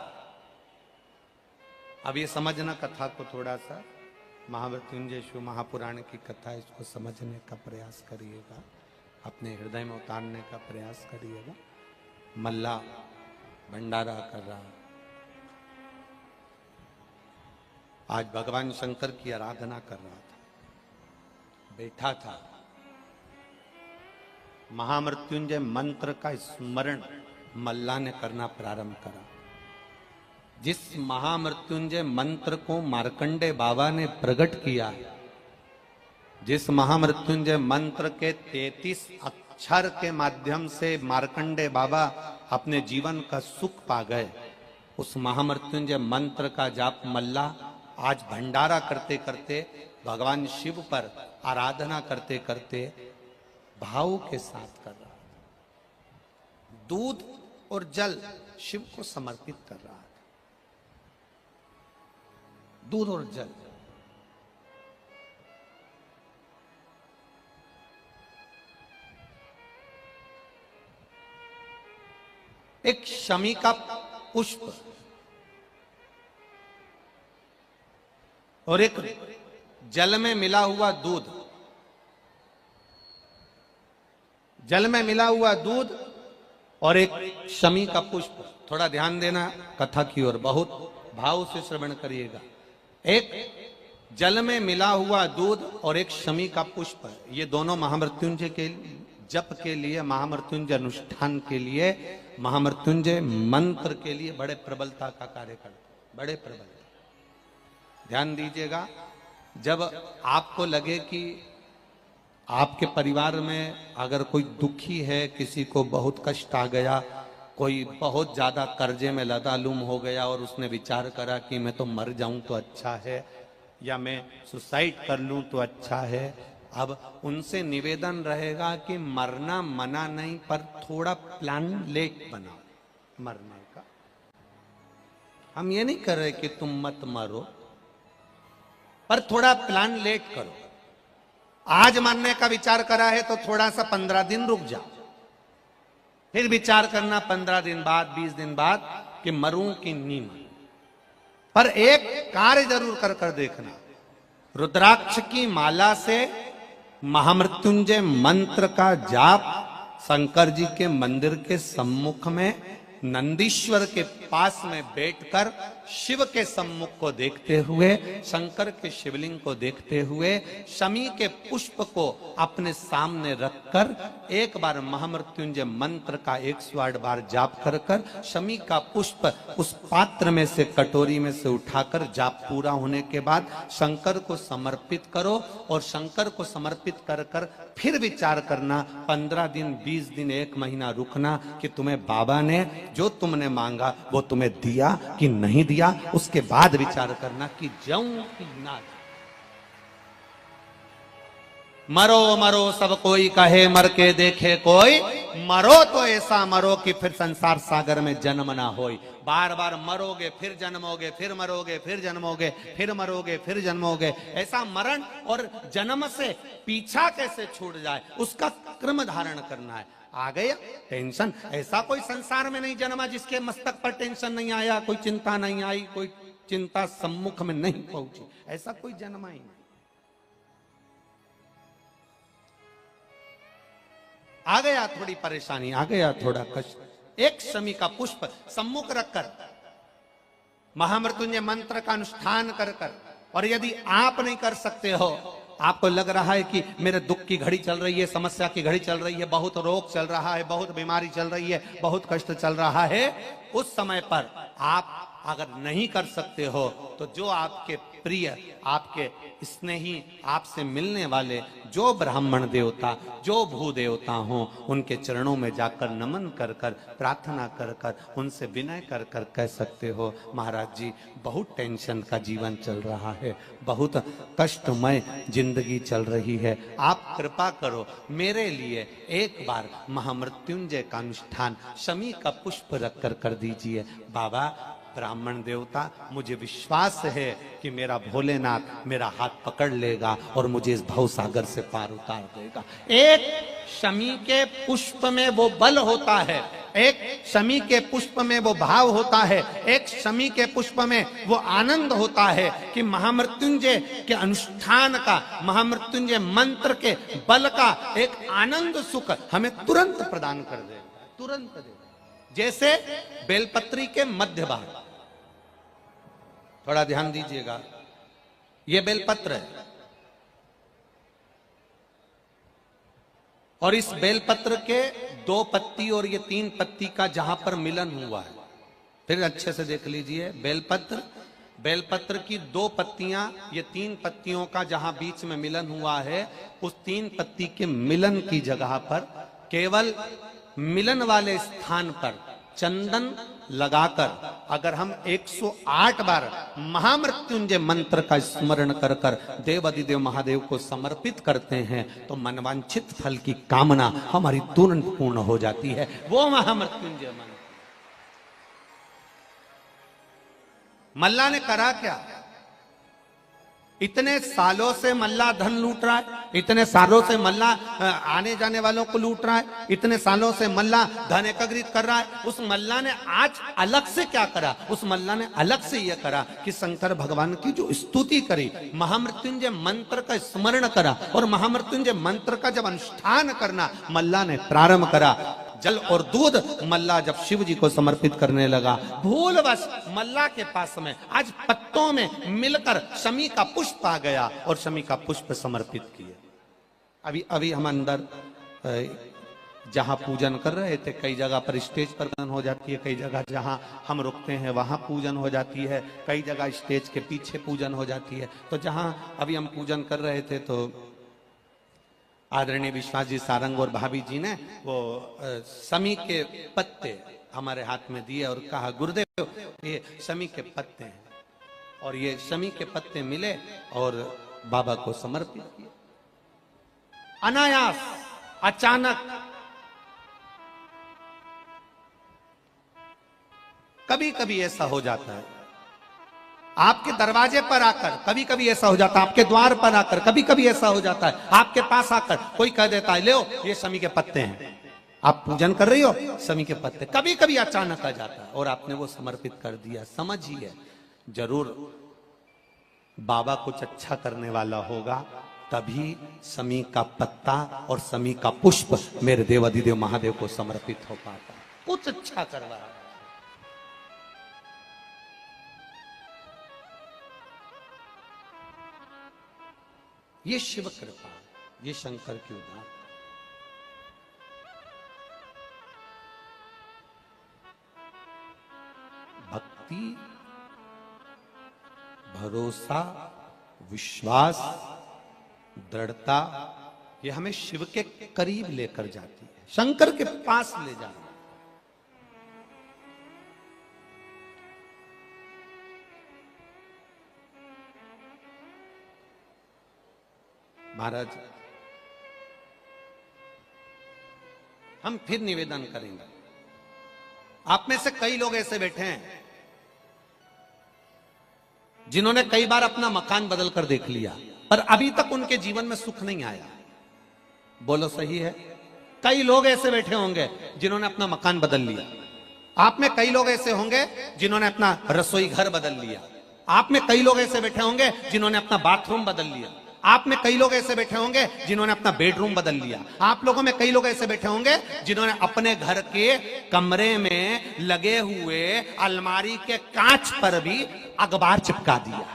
अब ये समझना कथा को, थोड़ा सा महामृत्युंजय शिव महापुराण की कथा, इसको समझने का प्रयास करिएगा, अपने हृदय में उतारने का प्रयास करिएगा। मल्ला भंडारा कर रहा, आज भगवान शंकर की आराधना कर रहा था, बैठा था, महामृत्युंजय मंत्र का स्मरण मल्ला ने करना प्रारंभ करा। जिस महामृत्युंजय मंत्र को मार्कंडे बाबा ने प्रकट किया, जिस महामृत्युंजय मंत्र के 33 अक्षर के माध्यम से मार्कंडे बाबा अपने जीवन का सुख पा गए, उस महामृत्युंजय मंत्र का जाप मल्ला आज भंडारा करते करते, भगवान शिव पर आराधना करते करते भाव के साथ कर रहा था। दूध और जल शिव को समर्पित कर रहा था, दूध और जल। एक शमी का पुष्प और एक जल में मिला हुआ दूध, जल में मिला हुआ दूध और एक शमी का पुष्प। थोड़ा ध्यान देना कथा की ओर, बहुत भाव से श्रवण करिएगा। एक जल में मिला हुआ दूध और एक शमी का पुष्प, ये दोनों महामृत्युंजय के जप के लिए, महामृत्युंजय अनुष्ठान के लिए, महामृत्युंजय मंत्र के लिए बड़े प्रबलता का कार्य करते, बड़े प्रबल। ध्यान दीजिएगा, जब आपको लगे कि आपके परिवार में अगर कोई दुखी है, किसी को बहुत कष्ट आ गया, कोई बहुत ज्यादा कर्जे में लदालुम हो गया और उसने विचार करा कि मैं तो मर जाऊं तो अच्छा है, या मैं सुसाइड कर लूं तो अच्छा है, अब उनसे निवेदन रहेगा कि मरना मना नहीं, पर थोड़ा प्लान लेट बनाओ मरने का। हम ये नहीं कर रहे कि तुम मत मरो, पर थोड़ा प्लान लेट करो। आज मरने का विचार करा है तो थोड़ा सा 15 दिन रुक जाओ, फिर विचार करना 15 दिन बाद, 20 दिन बाद कि मरूं कि नहीं मरूं। पर एक कार्य जरूर कर कर देखना, रुद्राक्ष की माला से महामृत्युंजय मंत्र का जाप शंकर जी के मंदिर के सम्मुख में नंदीश्वर के पास में बैठकर शिव के सम्मुख को देखते हुए, शंकर के शिवलिंग को देखते हुए, शमी के पुष्प को अपने सामने रखकर एक बार महामृत्युंजय मंत्र का 108 बार जाप कर कर शमी का पुष्प उस पात्र में से, कटोरी में से उठाकर जाप पूरा होने के बाद शंकर को समर्पित करो। और शंकर को समर्पित कर कर फिर विचार करना, 15 दिन, 20 दिन, 1 महीना रुकना कि तुम्हें बाबा ने जो तुमने मांगा वो तुम्हें दिया कि नहीं दिया। उसके बाद विचार करना कि जाऊं कि ना जाऊं। मरो मरो सब कोई कहे, मर के देखे कोई, मरो तो ऐसा मरो कि फिर संसार सागर में जन्म ना होई। बार बार मरोगे फिर जन्मोगे, फिर मरोगे फिर जन्मोगे, फिर मरोगे फिर जन्मोगे। ऐसा मरण और जन्म से पीछा कैसे छूट जाए, उसका क्रम धारण करना है। आ गया टेंशन, ऐसा कोई संसार में नहीं जन्मा जिसके मस्तक पर टेंशन नहीं आया, कोई चिंता नहीं आई, कोई चिंता सम्मुख में नहीं पहुंची, ऐसा कोई जन्मा ही नहीं। आ गया थोड़ी परेशानी, आ गया थोड़ा कष्ट, एक शमी का पुष्प सम्मुख रखकर महामृत्युंजय मंत्र का अनुष्ठान कर कर, और यदि आप नहीं कर सकते हो, आपको लग रहा है कि मेरे दुख की घड़ी चल रही है, समस्या की घड़ी चल रही है, बहुत रोग चल रहा है, बहुत बीमारी चल रही है, बहुत कष्ट चल रहा है, उस समय पर आप अगर नहीं कर सकते हो तो जो आपके प्रिय, आपके स्नेही, आपसे मिलने वाले जो ब्राह्मण देवता, जो भू देवता हो, उनके चरणों में जाकर नमन कर कर, प्रार्थना कर कर, उनसे विनय कर कर कह सकते हो, महाराज जी बहुत टेंशन का जीवन चल रहा है, बहुत कष्टमय जिंदगी चल रही है, आप कृपा करो मेरे लिए एक बार महामृत्युंजय का अनुष्ठान शमी का पुष्प रख कर कर दीजिए। बाबा ब्राह्मण देवता, मुझे विश्वास है कि मेरा भोलेनाथ मेरा हाथ पकड़ लेगा और मुझे इस भवसागर से पार उतार देगा। एक शमी के पुष्प में वो बल होता है, एक शमी के पुष्प में वो भाव होता है, एक शमी के पुष्प में वो आनंद होता है कि महामृत्युंजय के अनुष्ठान का, महामृत्युंजय मंत्र के बल का एक आनंद सुख हमें तुरंत प्रदान कर देगा, तुरंत देगा। जैसे बेलपत्री के मध्य भाग, थोड़ा ध्यान दीजिएगा, ये बेलपत्र है और इस बेलपत्र के 2 पत्ती और ये 3 पत्ती का जहां पर मिलन हुआ है, फिर अच्छे से देख लीजिए, बेलपत्र की 2 पत्तियां, ये 3 पत्तियों का जहां बीच में मिलन हुआ है, उस 3 पत्ती के मिलन की जगह पर केवल मिलन वाले स्थान पर चंदन लगाकर अगर हम 108 बार महामृत्युंजय मंत्र का स्मरण कर कर देव अधिदेव महादेव को समर्पित करते हैं तो मनवांछित फल की कामना हमारी तुरंत पूर्ण हो जाती है। वो महामृत्युंजय मंत्र मल्ला ने करा क्या? इतने सालों से मल्ला धन लूट रहा है, इतने सालों से मल्ला आने जाने वालों को लूट रहा है, इतने सालों से मल्ला धन एकत्रित कर रहा है। उस मल्ला ने आज अलग से क्या करा? उस मल्ला ने अलग से यह करा कि शंकर भगवान की जो स्तुति करी, महामृत्युंजय मंत्र का स्मरण करा और महामृत्युंजय मंत्र का जब अनुष्ठान करना मल्ला ने प्रारंभ करा। जल और दूध मल्ला जब शिव जी को समर्पित करने लगा, भूलवश मल्ला के पास में आज पत्तों में मिलकर शमी का पुष्प आ गया और शमी का पुष्प समर्पित किए। अभी हम अंदर जहां पूजन कर रहे थे, कई जगह पर स्टेज पर पूजन हो जाती है, कई जगह जहां हम रुकते हैं वहां पूजन हो जाती है, कई जगह स्टेज के पीछे पूजन हो जाती है। तो जहां अभी हम पूजन कर रहे थे तो आदरणीय विश्वास जी सारंग और भाभी जी ने वो समी के पत्ते हमारे हाथ में दिए और कहा गुरुदेव ये समी के पत्ते हैं, और ये समी के पत्ते मिले और बाबा को समर्पित किए। अनायास, अचानक, कभी कभी ऐसा हो जाता है आपके दरवाजे पर आकर, कभी कभी ऐसा हो जाता है आपके द्वार पर आकर, कभी कभी ऐसा हो जाता है आपके पास आकर कोई कह देता है ले ये समी के पत्ते हैं, आप पूजन कर रही हो समी के पत्ते। कभी कभी अचानक आ जाता है और आपने वो समर्पित कर दिया। समझिए जरूर बाबा कुछ अच्छा करने वाला होगा, तभी समी का पत्ता और समी का पुष्प मेरे देवाधिदेव महादेव को समर्पित हो पाता। कुछ अच्छा करवा रहा है। ये शिव कृपा, ये शंकर की उदार। भक्ति, भरोसा, विश्वास, दृढ़ता, ये हमें शिव के करीब लेकर जाती है, शंकर के पास ले जाती है। महाराज हम फिर निवेदन करेंगे, आप में से कई लोग ऐसे बैठे हैं जिन्होंने कई बार अपना मकान बदल कर देख लिया पर अभी तक उनके जीवन में सुख नहीं आया। बोलो सही है? कई लोग ऐसे बैठे होंगे जिन्होंने अपना मकान बदल लिया। आप में कई लोग ऐसे होंगे जिन्होंने अपना रसोई घर बदल लिया। आप में कई लोग ऐसे बैठे होंगे जिन्होंने अपना बाथरूम बदल लिया। आप में कई लोग ऐसे बैठे होंगे जिन्होंने अपना बेडरूम बदल लिया। आप लोगों में कई लोग ऐसे बैठे होंगे जिन्होंने अपने घर के कमरे में लगे हुए अलमारी के कांच पर भी अखबार चिपका दिया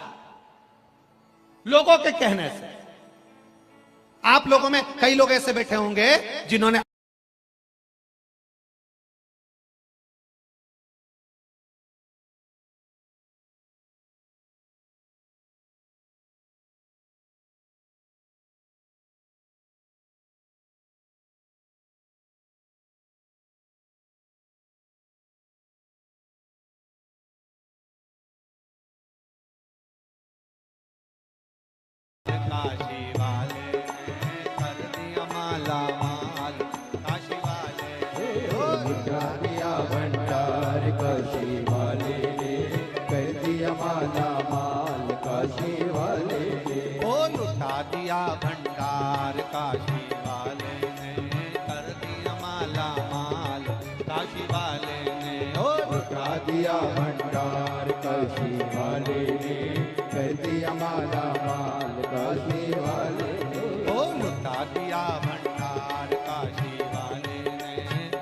लोगों के कहने से। आप लोगों में कई लोग ऐसे बैठे होंगे जिन्होंने काशी वाले कर दिया माला माल, काशी वाले लुटा दिया भंडार, काशी वाले ने कर दिया माला माल, काशी वाले ने ओ लुटा दिया भंडार, काशी वाले ने कर दिया माला माल, काशी वाले ने ओ लुटा दिया भंडार, काशी वाले ने कर दिया माला माल, काशी वाले ने ओ लुटा दिया भंडार, काशी वाले ने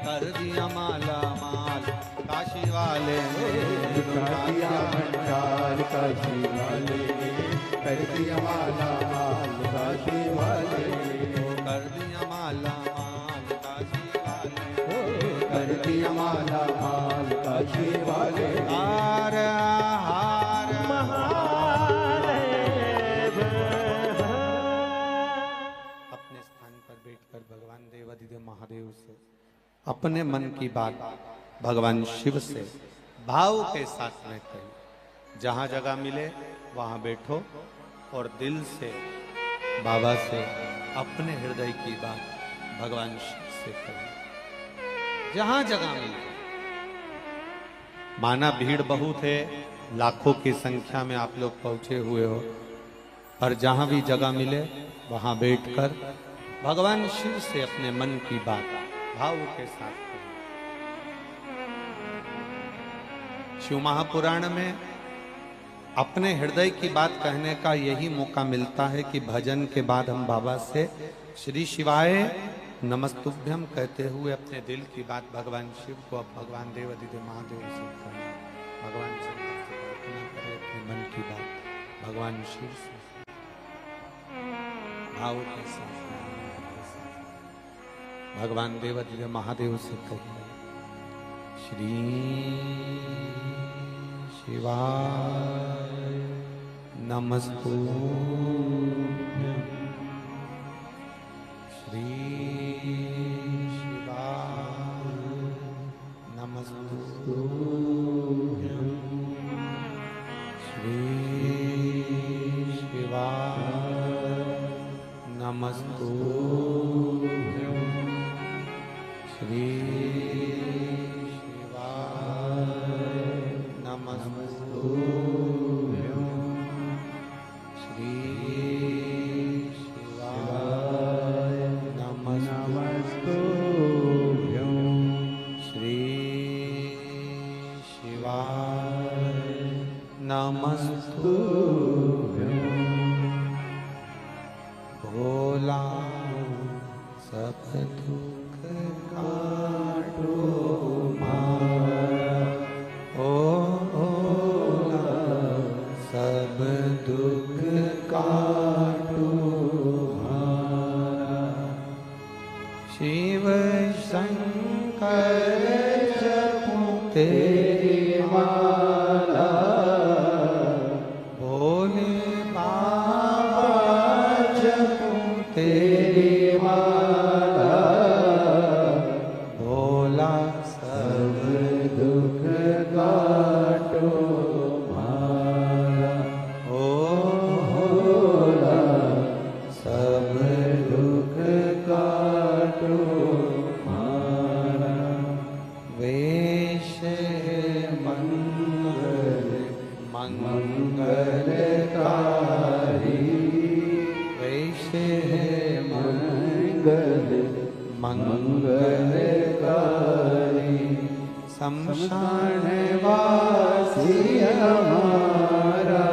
कर दिया माला माल, काशी वाले ने लुटा दिया भंडार, काशी वाले ने कर दिया माला माल, काशी वाले ने कर दिया माला माल, काशी वाले कर दिया माला माल, काशी वाले हार हार अपने स्थान पर बैठकर भगवान देवाधिदेव महादेव से अपने मन की बात भगवान शिव से भाव के साथ में कही। जहां जगह मिले वहां बैठो और दिल से बाबा से अपने हृदय की बात भगवान शिव से कही। जहां जगह मिले, माना भीड़ बहुत है, लाखों की संख्या में आप लोग पहुंचे हुए हो, पर जहां भी जगह मिले वहां बैठकर भगवान शिव से अपने मन की बात भाव के साथ करें। शिव महापुराण में अपने हृदय की बात कहने का यही मौका मिलता है कि भजन के बाद हम बाबा से श्री शिवाय नमस्तुभ्यम कहते हुए अपने दिल की बात भगवान शिव को, अब भगवान देवाधिदेव महादेव से कहें। भगवान शंकर से प्रार्थना करें अपने मन की बात भगवान शिव से भाव के साथ भगवान देवाधिदेव महादेव से कहिए। श्री शिवाय नमस्तुभ्यं, नमस्तुभ्यं श्री शिवाय नमस्तुभ्यं श्री शिवाय नमस्तुभ्यं श्री शिवाय नमस्तुभ्यं भोला सब दुख काटो मारा, ओ भोला सब दुख काटो मारा। शिव शंकर जपो तेरी माला, भोले बाबा जपो तेरी माला, भोला सब दुख काटो मारा, ओ भोला सब दुख काटो मारा। वेश मंगल मंगलकारी, वेश मंगल मंगलकारी, शमशान वासी हमारा,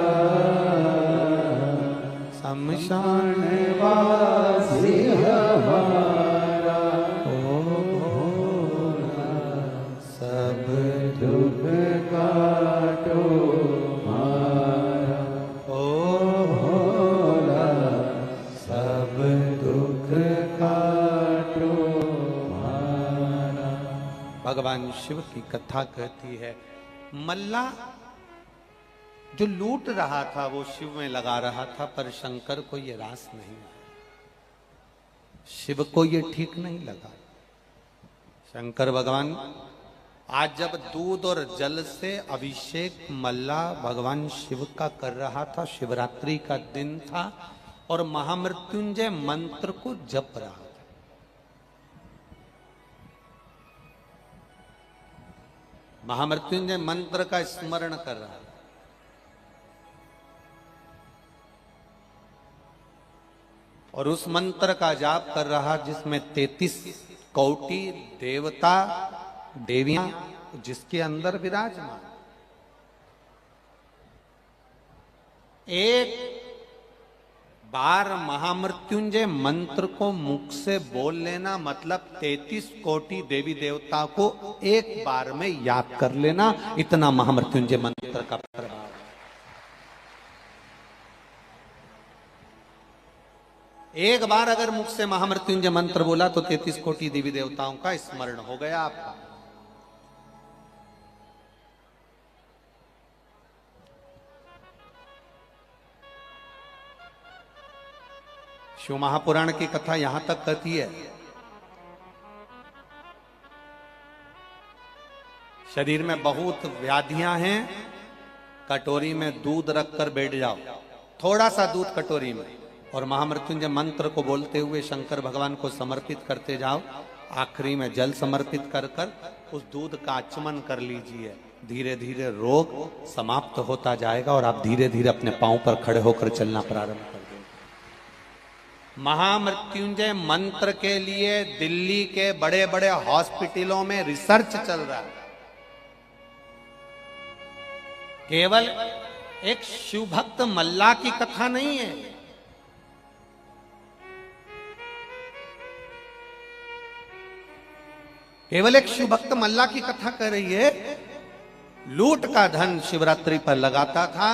शमशान वासी हमारा, ओ भोला सब दुख काटो मारा, ओ भोला सब दुख काटो मारा। भगवान शिव की कथा कहती है, मल्ला जो लूट रहा था वो शिव में लगा रहा था, पर शंकर को ये रास नहीं आया, शिव को ये ठीक नहीं लगा। शंकर भगवान आज जब दूध और जल से अभिषेक मल्ला भगवान शिव का कर रहा था, शिवरात्रि का दिन था और महामृत्युंजय मंत्र को जप रहा था। महामृत्युंजय मंत्र का स्मरण कर रहा था। और उस मंत्र का जाप कर रहा जिसमें 33 कोटि देवता देवियां जिसके अंदर विराजमान। एक बार महामृत्युंजय मंत्र को मुख से बोल लेना मतलब 33 कोटि देवी देवता को एक बार में याद कर लेना, इतना महामृत्युंजय मंत्र का प्रभाव। एक बार अगर मुख से महामृत्युंजय मंत्र बोला तो 33 कोटि देवी देवताओं का स्मरण हो गया आपका। शिव महापुराण की कथा यहां तक कहती है, शरीर में बहुत व्याधियां हैं, कटोरी में दूध रखकर बैठ जाओ, थोड़ा सा दूध कटोरी में, और महामृत्युंजय मंत्र को बोलते हुए शंकर भगवान को समर्पित करते जाओ। आखिरी में जल समर्पित कर कर उस दूध का आचमन कर लीजिए। धीरे धीरे रोग समाप्त होता जाएगा और आप धीरे धीरे अपने पांव पर खड़े होकर चलना प्रारंभ कर देंगे। महामृत्युंजय मंत्र के लिए दिल्ली के बड़े बड़े हॉस्पिटलों में रिसर्च चल रहा है। केवल एक शिव भक्त मल्ला की कथा नहीं है, केवल एक शिव भक्त मल्ला की कथा कह रही है। लूट का धन शिवरात्रि पर लगाता था,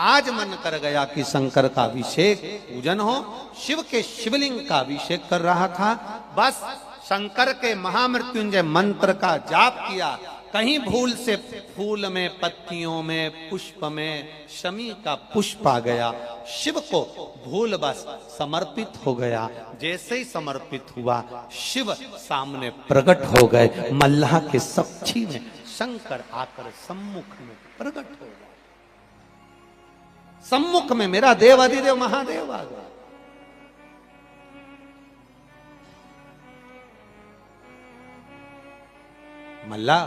आज मन कर गया कि शंकर का अभिषेक पूजन हो, शिव के शिवलिंग का अभिषेक कर रहा था। बस शंकर के महामृत्युंजय मंत्र का जाप किया, कहीं भूल से फूल में, पत्तियों में, पुष्प में शमी का पुष्प आ गया, शिव को भूल बस समर्पित हो गया। जैसे ही समर्पित हुआ शिव सामने प्रकट हो गए, मल्लाह के साक्षी में शंकर आकर सम्मुख में प्रकट हो गया। सम्मुख में मेरा देव अधिदेव महादेव आ गया। मल्ला,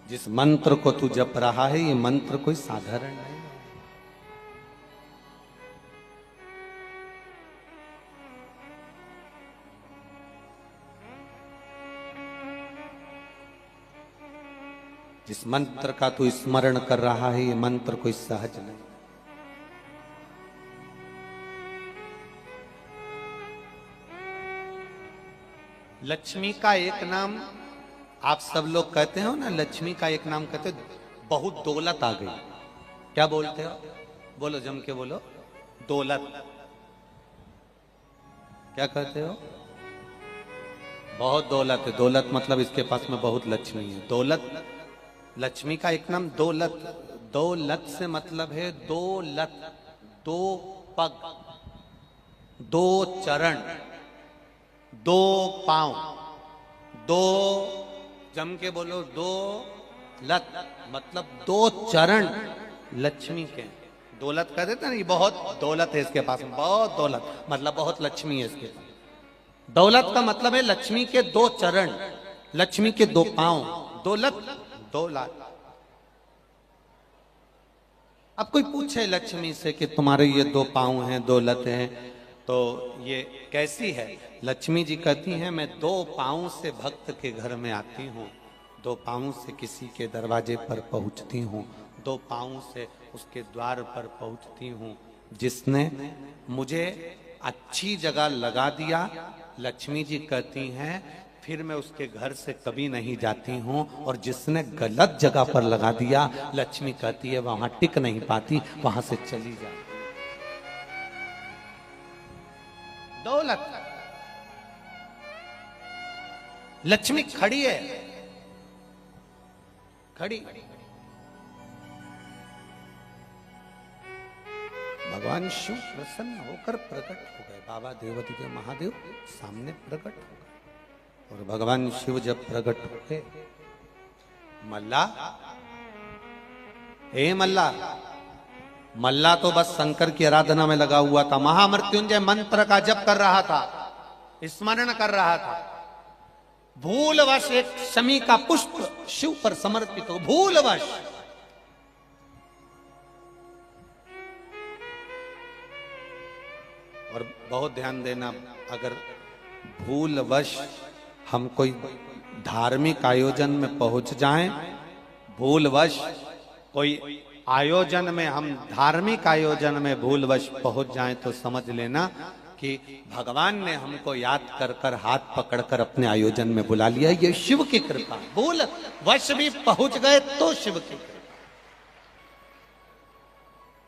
जिस मंत्र को तू जप रहा है ये मंत्र कोई साधारण नहीं। जिस मंत्र का तू स्मरण कर रहा है ये मंत्र कोई सहज नहीं। लक्ष्मी का एक नाम आप सब लोग कहते हो ना, लक्ष्मी का एक नाम कहते हो, बहुत दौलत आ गई। क्या बोलते हो? बोलो, जम के बोलो। दौलत। क्या कहते हो? बहुत दौलत है। दौलत मतलब इसके पास में बहुत लक्ष्मी है। दौलत, लक्ष्मी का एक नाम दौलत। दौलत से मतलब है दो लत, दो पग, दो चरण, दो पांव, दो, जम के बोलो, दो लत मतलब दो चरण लक्ष्मी के। दौलत कह देते ना, ये बहुत दौलत है इसके पास में, बहुत दौलत मतलब बहुत लक्ष्मी है इसके पास। दौलत का मतलब है लक्ष्मी के दो चरण, लक्ष्मी के दो पांव, दौलत, दौलत। अब कोई पूछे लक्ष्मी से कि तुम्हारे ये दो पांव हैं, दौलत हैं, तो ये कैसी है? लक्ष्मी जी कहती हैं, मैं दो पांव से भक्त के घर में आती हूँ, दो पांव से किसी के दरवाजे पर पहुंचती हूँ, दो पांव से उसके द्वार पर पहुंचती हूँ। जिसने मुझे अच्छी जगह लगा दिया, लक्ष्मी जी कहती हैं, फिर मैं उसके घर से कभी नहीं जाती हूँ। और जिसने गलत जगह पर लगा दिया, लक्ष्मी कहती है वहां टिक नहीं पाती, वहां से चली जाती। दौलत, लक्ष्मी खड़ी है, खड़ी। भगवान शिव प्रसन्न होकर प्रकट हो गए। बाबा देवती के महादेव सामने प्रकट हो गए। और भगवान शिव जब प्रकट हो गए, मल्ला, ए मल्ला, मल्ला तो बस शंकर की आराधना में लगा हुआ था, महामृत्युंजय मंत्र का जप कर रहा था, स्मरण कर रहा था। भूलवश एक शमी का पुष्प शिव पर समर्पित हो, भूलवश। और बहुत ध्यान देना, अगर भूलवश हम कोई धार्मिक आयोजन में पहुंच जाएं, भूलवश कोई आयोजन में, हम धार्मिक आयोजन में भूलवश पहुंच जाएं, तो समझ लेना कि भगवान ने हमको याद कर कर हाथ पकड़कर अपने आयोजन में बुला लिया। ये शिव की कृपा। भूलवश भी पहुंच गए तो शिव की कृपा।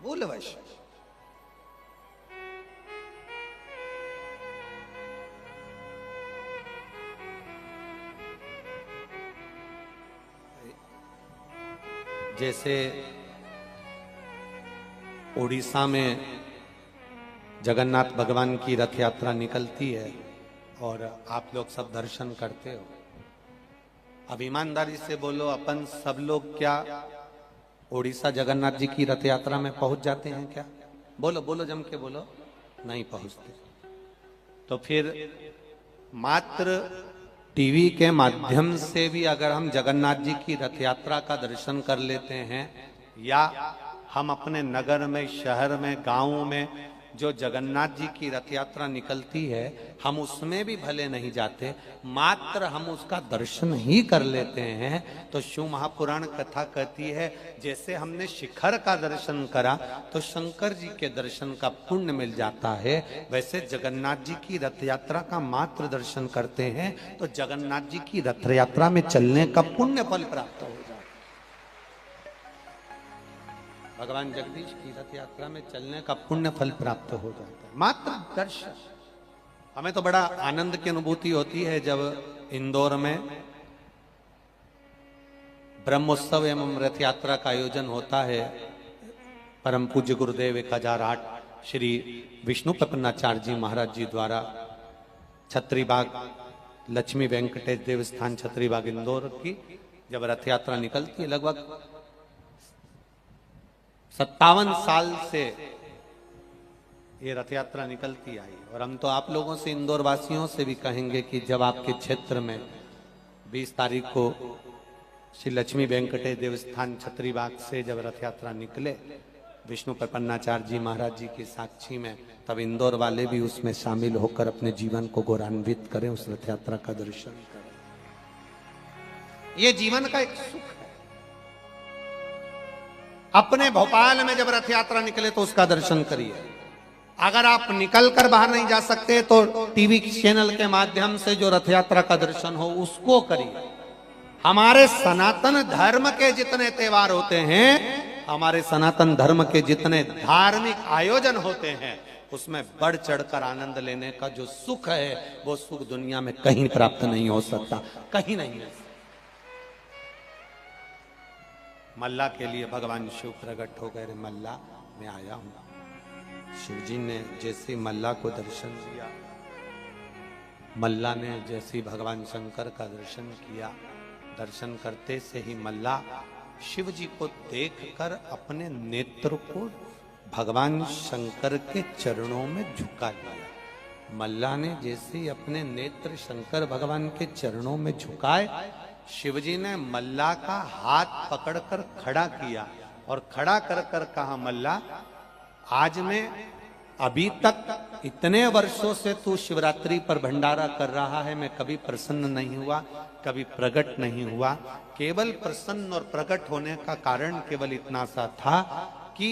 भूलवश। जैसे उड़ीसा में जगन्नाथ भगवान की रथ यात्रा निकलती है और आप लोग सब दर्शन करते हो। अब ईमानदारी से बोलो, अपन सब लोग क्या उड़ीसा जगन्नाथ जी की रथ यात्रा में पहुंच जाते हैं क्या? बोलो बोलो, जम के बोलो। नहीं पहुंचते। तो फिर मात्र टीवी के माध्यम से भी अगर हम जगन्नाथ जी की रथ यात्रा का दर्शन कर लेते हैं, या हम अपने नगर में, शहर में, गांव में जो जगन्नाथ जी की रथ यात्रा निकलती है, हम उसमें भी भले नहीं जाते, मात्र हम उसका दर्शन ही कर लेते हैं, तो शिव महापुराण कथा कहती है, जैसे हमने शिखर का दर्शन करा तो शंकर जी के दर्शन का पुण्य मिल जाता है, वैसे जगन्नाथ जी की रथ यात्रा का मात्र दर्शन करते हैं तो जगन्नाथ जी की रथ यात्रा में चलने का पुण्य फल प्राप्त हो जाता है। भगवान जगदीश की रथ यात्रा में चलने का पुण्य फल प्राप्त हो जाता है, मात्र दर्शन। हमें तो बड़ा आनंद की अनुभूति होती है जब इंदौर में ब्रह्मोत्सव एवं रथ यात्रा का आयोजन होता है। परम पूज्य गुरुदेव 1008 श्री विष्णु प्रपन्नाचार्य जी महाराज जी द्वारा छत्रीबाग लक्ष्मी वेंकटेश देवस्थान छत्रीबाग इंदौर की जब रथ यात्रा निकलती है, लगभग 57 साल से ये रथ यात्रा निकलती आई। और हम तो आप लोगों से, इंदौर वासियों से भी कहेंगे कि जब आपके क्षेत्र में 20 तारीख को श्री लक्ष्मी वेंकटेश देवस्थान छत्रीबाग से जब रथ यात्रा निकले विष्णु प्रपन्नाचार्य जी महाराज जी की साक्षी में, तब इंदौर वाले भी उसमें शामिल होकर अपने जीवन को गौरवान्वित करें, उस रथ यात्रा का दर्शन करें। ये जीवन का एक सुख है। अपने भोपाल में जब रथ यात्रा निकले तो उसका दर्शन करिए। अगर आप निकल कर बाहर नहीं जा सकते तो टीवी चैनल के माध्यम से जो रथ यात्रा का दर्शन हो उसको करिए। हमारे सनातन धर्म के जितने त्योहार होते हैं, हमारे सनातन धर्म के जितने धार्मिक आयोजन होते हैं, उसमें बढ़ चढ़कर आनंद लेने का जो सुख है वो सुख दुनिया में कहीं प्राप्त नहीं हो सकता, कहीं नहीं है। मल्ला के लिए भगवान शिव प्रकट हो गए। मल्ला मैं आया हूं। शिव जी ने जैसे मल्ला को दर्शन दिया, मल्ला ने जैसे भगवान शंकर का दर्शन किया, दर्शन करते से ही मल्ला शिव जी को देखकर अपने नेत्र को भगवान शंकर के चरणों में झुका लिया। मल्ला ने जैसे ही अपने नेत्र शंकर भगवान के चरणों में झुकाए, शिव जी ने मल्ला का हाथ पकड़कर खड़ा किया और खड़ा कर कर कहा, मल्ला आज मैं अभी तक इतने वर्षों से तू शिवरात्रि पर भंडारा कर रहा है, मैं कभी प्रसन्न नहीं हुआ, कभी प्रकट नहीं हुआ। केवल प्रसन्न और प्रकट होने का कारण केवल इतना सा था कि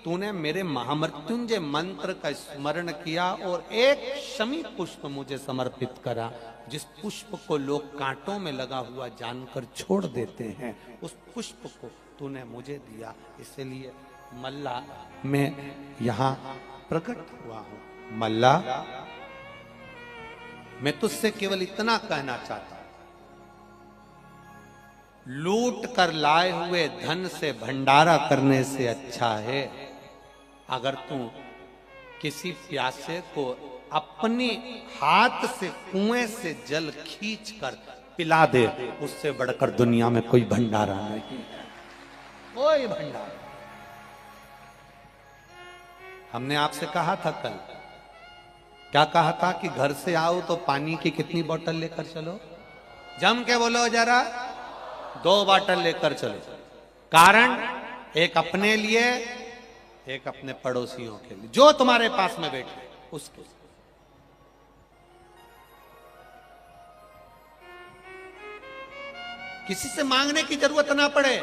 तूने मेरे महामृत्युंजय मंत्र का स्मरण किया और एक शमी पुष्प मुझे समर्पित करा, जिस पुष्प को लोग कांटों में लगा हुआ जानकर छोड़ देते हैं, उस पुष्प को तूने मुझे दिया, इसलिए मल्ला मैं यहाँ प्रकट हुआ हूं। मल्ला मैं तुझसे केवल इतना कहना चाहता हूं, लूट कर लाए हुए धन से भंडारा करने से अच्छा है अगर तू किसी प्यासे को अपने हाथ से कुएं से जल खींच कर पिला दे, उससे बढ़कर दुनिया में कोई भंडारा नहीं, कोई भंडारा। हमने आपसे कहा था कल, क्या कहा था कि घर से आओ तो पानी की कितनी बोतल लेकर चलो? जम के बोलो जरा, 2 बोतल लेकर चलो। कारण एक अपने लिए, एक अपने पड़ोसियों के लिए, जो तुम्हारे पास में बैठे उसके। किसी से मांगने की जरूरत ना पड़े।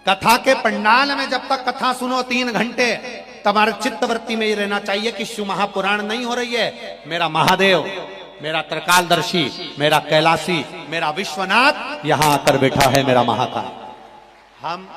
कथा के पंडाल में जब तक कथा सुनो 3 घंटे, तुम्हारे चित्तवृत्ति में ये रहना चाहिए कि शिव महापुराण नहीं हो रही है, मेरा महादेव, मेरा त्रिकालदर्शी, मेरा कैलाशी, मेरा विश्वनाथ यहां आकर बैठा है, मेरा महाकाल। हम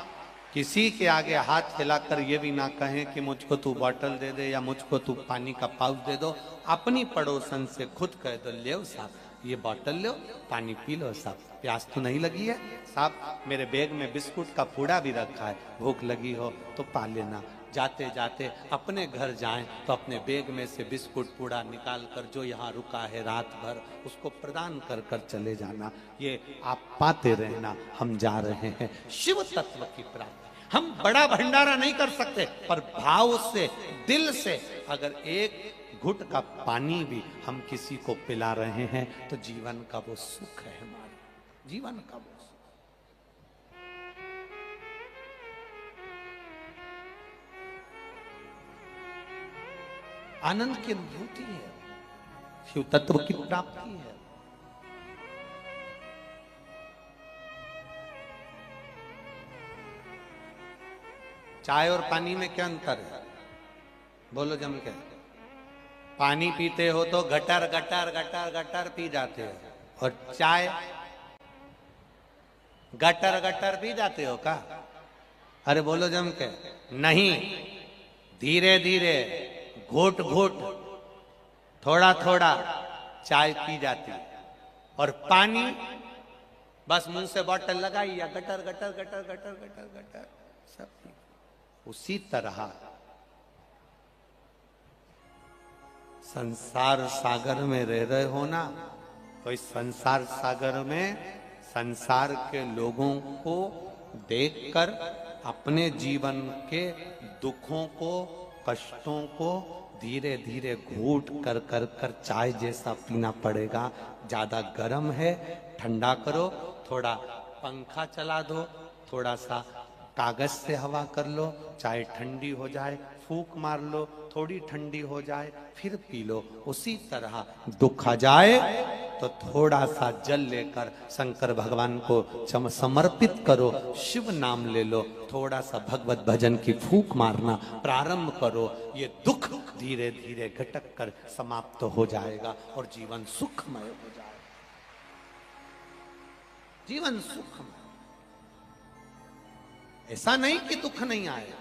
किसी के आगे हाथ फैलाकर ये भी ना कहें कि मुझको तू बोतल दे दे या मुझको तू पानी का पाउच दे दो। अपनी पड़ोसन से खुद कह दो, ले साहब ये बोतल लो, पानी पी लो साहब, प्यास तो नहीं लगी है साहब, मेरे बैग में बिस्कुट का पूड़ा भी रखा है, भूख लगी हो तो पा लेना। जाते जाते अपने घर जाएं तो अपने बैग में से बिस्कुट पूड़ा निकाल कर जो यहाँ रुका है रात भर उसको प्रदान कर कर चले जाना। ये आप पाते रहना, हम जा रहे हैं शिव तत्व की प्राप्ति। हम बड़ा भंडारा नहीं कर सकते, पर भाव से, दिल से अगर एक घुट का पानी भी हम किसी को पिला रहे हैं तो जीवन का वो सुख है, हमारे जीवन का वो सुख। आनंद की अनुभूति है, शिव तत्व की प्राप्ति है। चाय और पानी में क्या अंतर है? बोलो जम के। पानी पीते हो तो gutter gutter gutter gutter P जाते हो, और चाय गटर गटर पी जाते हो का? अरे बोलो जम के। नहीं, धीरे धीरे, घोट घोट, थोड़ा थोड़ा चाय पी जाती है, और पानी बस मुंह से बोतल लगाई या gutter gutter gutter gutter gutter gutter सब पी। उसी तरह संसार सागर में रह रहे हो ना, तो इस संसार सागर में संसार के लोगों को देखकर अपने जीवन के दुखों को, कष्टों को धीरे धीरे घूट कर कर कर चाय जैसा पीना पड़ेगा। ज्यादा गर्म है, ठंडा करो, थोड़ा पंखा चला दो, थोड़ा सा कागज से हवा कर लो, चाय ठंडी हो जाए, फूंक मार लो, थोड़ी ठंडी हो जाए, फिर पी लो। उसी तरह दुख आ जाए तो थोड़ा सा जल लेकर शंकर भगवान को समर्पित करो, शिव नाम ले लो, थोड़ा सा भगवत भजन की फूंक मारना प्रारंभ करो। ये दुख धीरे धीरे घटक कर समाप्त हो जाएगा और जीवन सुखमय हो जाएगा। जीवन सुखमय, ऐसा नहीं कि दुख नहीं आएगा।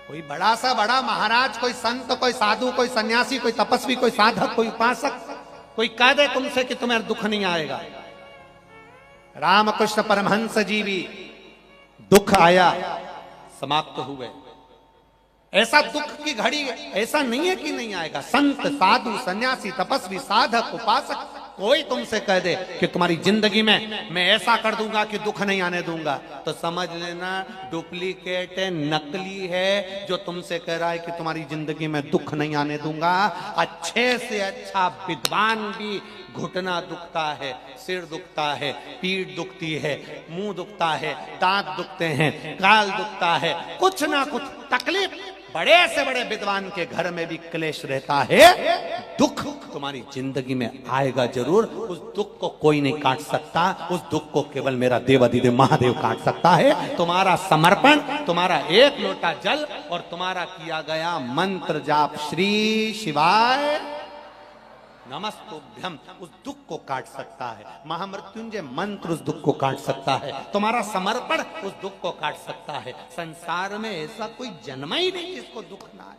कोई बड़ा सा बड़ा महाराज, कोई संत, कोई साधु, कोई सन्यासी, कोई तपस्वी, कोई साधक, कोई उपासक, कोई कह दे तुमसे कि तुम्हें दुख नहीं आएगा। रामकृष्ण परमहंस जी भी दुख आया, समाप्त हुए। ऐसा दुख की घड़ी ऐसा नहीं है कि नहीं आएगा। संत, साधु, सन्यासी, तपस्वी, साधक, उपासक, कोई तुमसे कह दे कि तुम्हारी जिंदगी में मैं ऐसा कर दूंगा कि दुख नहीं आने दूंगा, तो समझ लेना डुप्लीकेट है, नकली है। जो तुमसे कह रहा है कि तुम्हारी जिंदगी में दुख नहीं आने दूंगा, अच्छे से अच्छा विद्वान भी घुटना दुखता है, सिर दुखता है, पीठ दुखती है, मुंह दुखता है, दांत दुखते हैं, गाल दुखता है, कुछ ना कुछ तकलीफ, बड़े से बड़े विद्वान के घर में भी क्लेश रहता है। दुख तुम्हारी जिंदगी में आएगा जरूर। उस दुख को कोई नहीं काट सकता, उस दुख को केवल मेरा देवाधिदेव महादेव काट सकता है। तुम्हारा समर्पण, तुम्हारा एक लोटा जल और तुम्हारा किया गया मंत्र जाप श्री शिवाय नमस्तुभ्यम उस दुख को काट सकता है। महामृत्युंजय मंत्र उस दुख को काट सकता है। तुम्हारा समर्पण उस दुख को काट सकता है। संसार में ऐसा कोई जन्म ही नहीं जिसको दुख ना आए।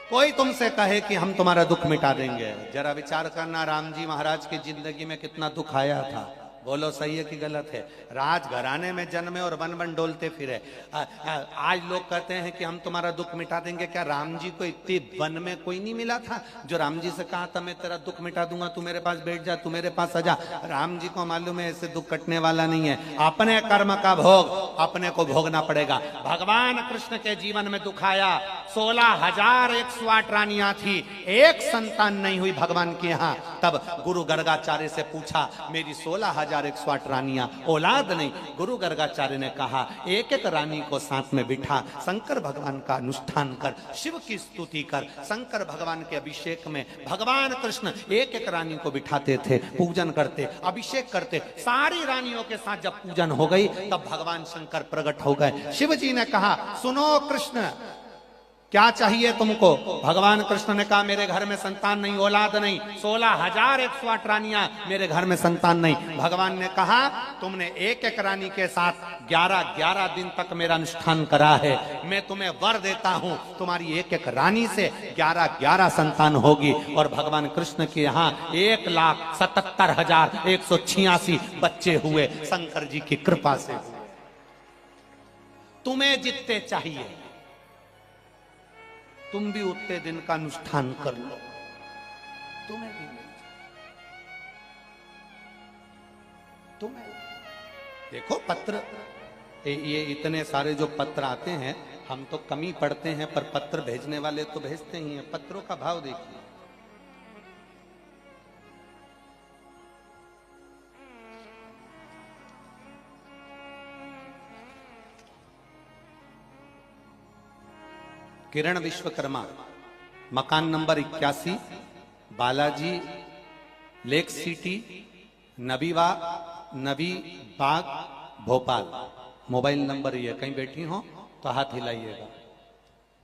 कोई तुमसे कहे कि हम तुम्हारा दुख मिटा देंगे, जरा विचार करना राम जी महाराज की जिंदगी में कितना दुख आया था। बोलो सही है कि गलत है? राजघराने में जन्मे और वन वन डोलते फिरे। आज लोग कहते हैं कि हम तुम्हारा दुख मिटा देंगे। क्या राम जी को इतनी वन में कोई नहीं मिला था जो राम जी से कहा था मैं तेरा दुख मिटा दूंगा, तू मेरे पास बैठ जा, तू मेरे पास आ जा? राम जी को मालूम है ऐसे दुख कटने वाला नहीं है। अपने कर्म का भोग अपने को भोगना पड़ेगा। भगवान कृष्ण के जीवन में दुख आया। 16,108 रानियां थी, एक संतान नहीं हुई भगवान के यहाँ। तब गुरु गर्गाचार्य से पूछा मेरी 16,108 रानियां, औलाद नहीं। गुरु गर्गाचार्य ने कहा एक एक रानी को साथ में बिठा, शंकर भगवान का अनुष्ठान कर, शिव की स्तुति कर। शंकर भगवान के अभिषेक में भगवान कृष्ण एक एक रानी को बिठाते थे, पूजन करते, अभिषेक करते। सारी रानियों के साथ जब पूजन हो गई तब भगवान शंकर प्रकट हो गए। शिव जी ने कहा सुनो कृष्ण क्या चाहिए तुमको? भगवान कृष्ण ने कहा मेरे घर में संतान नहीं, औलाद नहीं। 16,108 रानियां, मेरे घर में संतान नहीं। भगवान ने कहा तुमने एक एक रानी के साथ 11-11 दिन तक मेरा अनुष्ठान करा है। मैं तुम्हें वर देता हूं तुम्हारी एक एक रानी से 11-11 संतान होगी। और भगवान कृष्ण के यहाँ 1,77,186 बच्चे हुए शंकर जी की कृपा से। तुम्हें जितने चाहिए तुम भी उतने दिन का अनुष्ठान कर लो, तुम्हें भी मिल जाए। तुम्हें देखो पत्र, ये इतने सारे जो पत्र आते हैं हम तो कम ही पढ़ते हैं, पर पत्र भेजने वाले तो भेजते ही हैं। पत्रों का भाव देखिए। किरण विश्वकर्मा, मकान नंबर 81, बालाजी लेक सिटी, नबी बाग, भोपाल। मोबाइल नंबर ये। कहीं बैठी हो तो हाथ हिलाइएगा,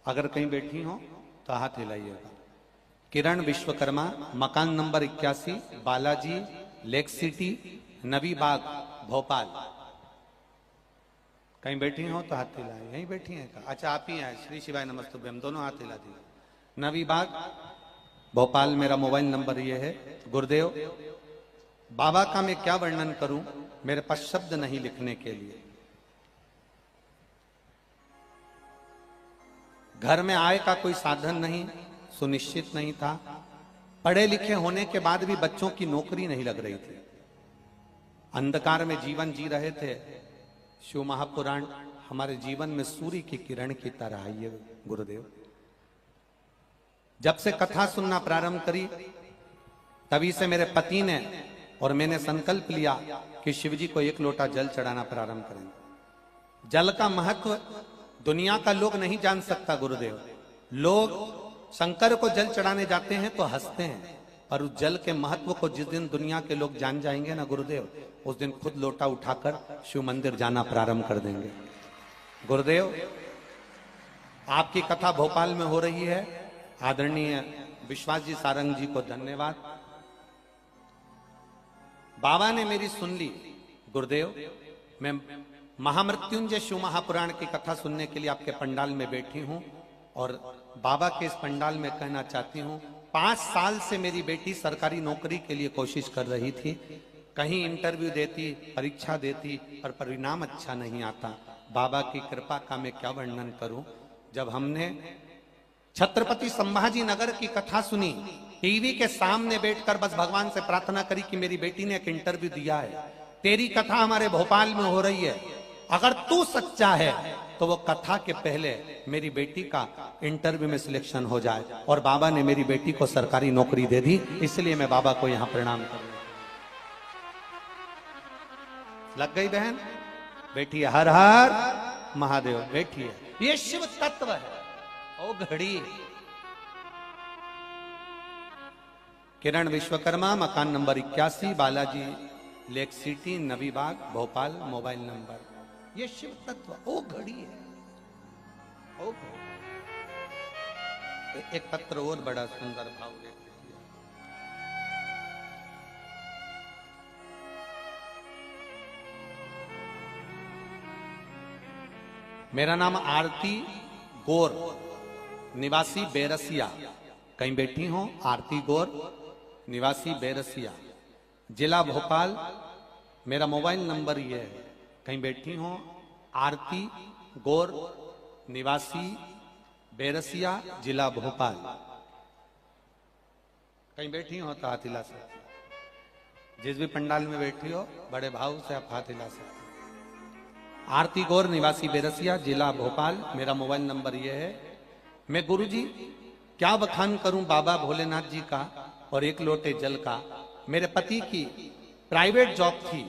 अगर कहीं बैठी हो तो हाथ हिलाइएगा। किरण विश्वकर्मा, मकान नंबर 81, बालाजी लेक सिटी, नबी बाग, भोपाल। कहीं बैठी हो तो हाथ हिलाए। यहीं बैठी हैं का? अच्छा आप ही हैं। श्री शिवाय नमस्तुभ्यम, हम दोनों हाथ हिला दिए। नबी बाग, भोपाल मेरा मोबाइल नंबर ये है। गुरुदेव बाबा का मैं क्या वर्णन करूं, मेरे पास शब्द नहीं लिखने के लिए। घर में आय का कोई साधन नहीं, सुनिश्चित नहीं था। पढ़े लिखे होने के बाद भी बच्चों की नौकरी नहीं लग रही थी। अंधकार में जीवन जी रहे थे, शिव महापुराण हमारे जीवन में सूर्य की किरण की तरह आई है गुरुदेव। जब से कथा सुनना प्रारंभ करी तभी से मेरे पति ने और मैंने संकल्प लिया कि शिव जी को एक लोटा जल चढ़ाना प्रारंभ करेंगे। जल का महत्व दुनिया का लोग नहीं जान सकता गुरुदेव। लोग शंकर को जल चढ़ाने जाते हैं तो हंसते हैं, पर उस जल के महत्व को जिस दिन दुनिया के लोग जान जाएंगे ना गुरुदेव, उस दिन खुद लोटा उठाकर शिव मंदिर जाना प्रारंभ कर देंगे। गुरुदेव, आपकी कथा भोपाल में हो रही है। आदरणीय विश्वास जी सारंग जी को धन्यवाद। बाबा ने मेरी सुन ली गुरुदेव। मैं महामृत्युंजय शिव महापुराण की कथा सुनने के लिए आपके पंडाल में बैठी हूं और बाबा के इस पंडाल में कहना चाहती हूं, 5 साल से मेरी बेटी सरकारी नौकरी के लिए कोशिश कर रही थी। कहीं इंटरव्यू देती, परीक्षा देती, पर परिणाम अच्छा नहीं आता। बाबा की कृपा का मैं क्या वर्णन करूं। जब हमने छत्रपति संभाजी नगर की कथा सुनी, टीवी के सामने बैठकर बस भगवान से प्रार्थना करी कि मेरी बेटी ने एक इंटरव्यू दिया है, तेरी कथा हमारे भोपाल में हो रही है, अगर तू सच्चा है तो वो कथा के पहले मेरी बेटी का इंटरव्यू में सिलेक्शन हो जाए। और बाबा ने मेरी बेटी को सरकारी नौकरी दे दी। इसलिए मैं बाबा को यहां प्रणाम करूं। लग गई बहन? बेटी हर हर महादेव बैठी है। ये शिव तत्व है। ओ घड़ी किरण विश्वकर्मा, मकान number 81, Balaji lake city, Navi Bagh, Bhopal. Mobile number. ये शिव तत्व ओ घड़ी है। ओ घड़ी। एक पत्र और बड़ा सुंदर भाव है। मेरा नाम आरती गौर, निवासी बेरसिया। कहीं बैठी हो? आरती गौर, निवासी बेरसिया, जिला भोपाल। मेरा मोबाइल नंबर ये है। कहीं बैठी हो? आरती गौर, निवासी बेरसिया, जिला भोपाल। कहीं बैठी हो तो हाथ हिला सकते। जिस भी पंडाल में बैठी हो बड़े भाव से आप हाथ हिला सकते। आरती गौर, निवासी बेरसिया, जिला भोपाल। मेरा मोबाइल नंबर ये है। मैं गुरुजी क्या बखान करूं बाबा भोलेनाथ जी का और एक लोटे जल का। मेरे पति की प्राइवेट जॉब थी।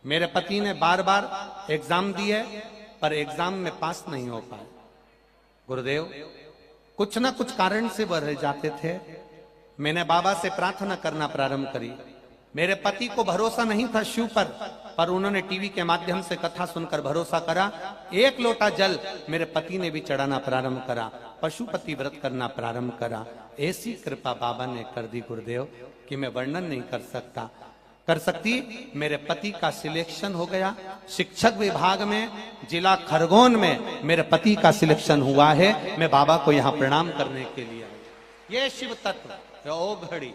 मेरे पति ने बार बार एग्जाम दिए पर एग्जाम में पास नहीं हो पाए। गुरुदेव, कुछ ना कुछ कारण से वह रह जाते थे। मैंने बाबा से प्रार्थना करना प्रारंभ करी। मेरे पति को भरोसा नहीं था शिव पर उन्होंने टीवी के माध्यम से कथा सुनकर भरोसा करा। एक लोटा जल मेरे पति ने भी चढ़ाना प्रारंभ करा, पशुपति व्रत करना प्रारंभ करा। ऐसी कृपा बाबा ने कर दी गुरुदेव कि मैं वर्णन नहीं कर सकती। मेरे पति का सिलेक्शन हो गया शिक्षक विभाग में, जिला खरगोन में मेरे पति का सिलेक्शन हुआ है। मैं बाबा को यहाँ प्रणाम करने के लिए। ये शिव तत्व, ये ओ घड़ी,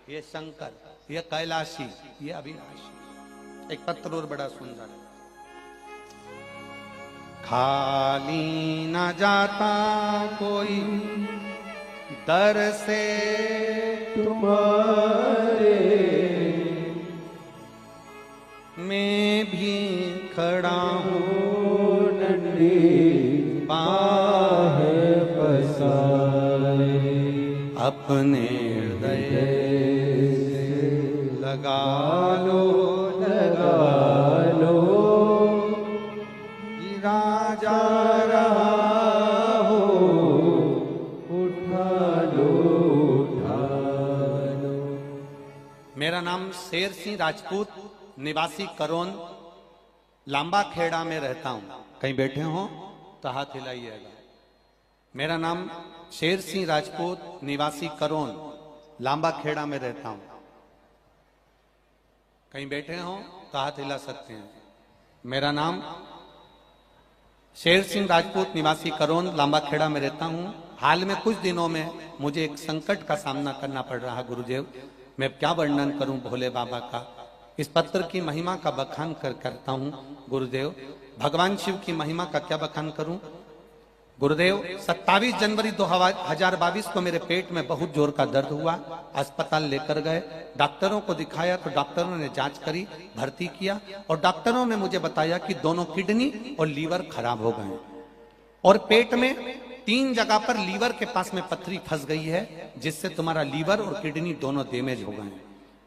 ये शंकर, ये कैलाशी, ये अविनाशी। एक पत्र और बड़ा सुंदर। खाली न जाता कोई दर से तुम्हारे, मैं भी खड़ा हूँ नन्ही बाह पसारे, अपने हृदय लगा लो राजा रहा हो, उठा लो। मेरा नाम शेर सिंह राजपूत, निवासी करोन, लांबा खेड़ा में रहता हूं। कहीं बैठे हो तो हाथ हिलाइएगा। मेरा नाम शेर सिंह राजपूत, निवासी करोन, लांबा खेड़ा में रहता हूं। कहीं बैठे हो तो हाथ हिला सकते हैं। मेरा नाम शेर सिंह राजपूत, निवासी करोन, लांबा खेड़ा में रहता हूं। हाल में कुछ दिनों में मुझे एक संकट का सामना करना पड़ रहा है गुरुदेव। मैं क्या वर्णन करूं भोले बाबा का। इस पत्र की महिमा का बखान करता हूं गुरुदेव। भगवान शिव की महिमा का क्या बखान करूं। गुरुदेव 27 जनवरी 2022 को मेरे पेट में बहुत जोर का दर्द हुआ। अस्पताल लेकर गए, डॉक्टरों को दिखाया तो डॉक्टरों ने जांच करी, भर्ती किया और डॉक्टरों ने मुझे बताया कि दोनों किडनी और लीवर खराब हो गए और पेट में 3 जगह पर लीवर के पास में पथरी फंस गई है, जिससे तुम्हारा लीवर और किडनी दोनों डैमेज हो गए।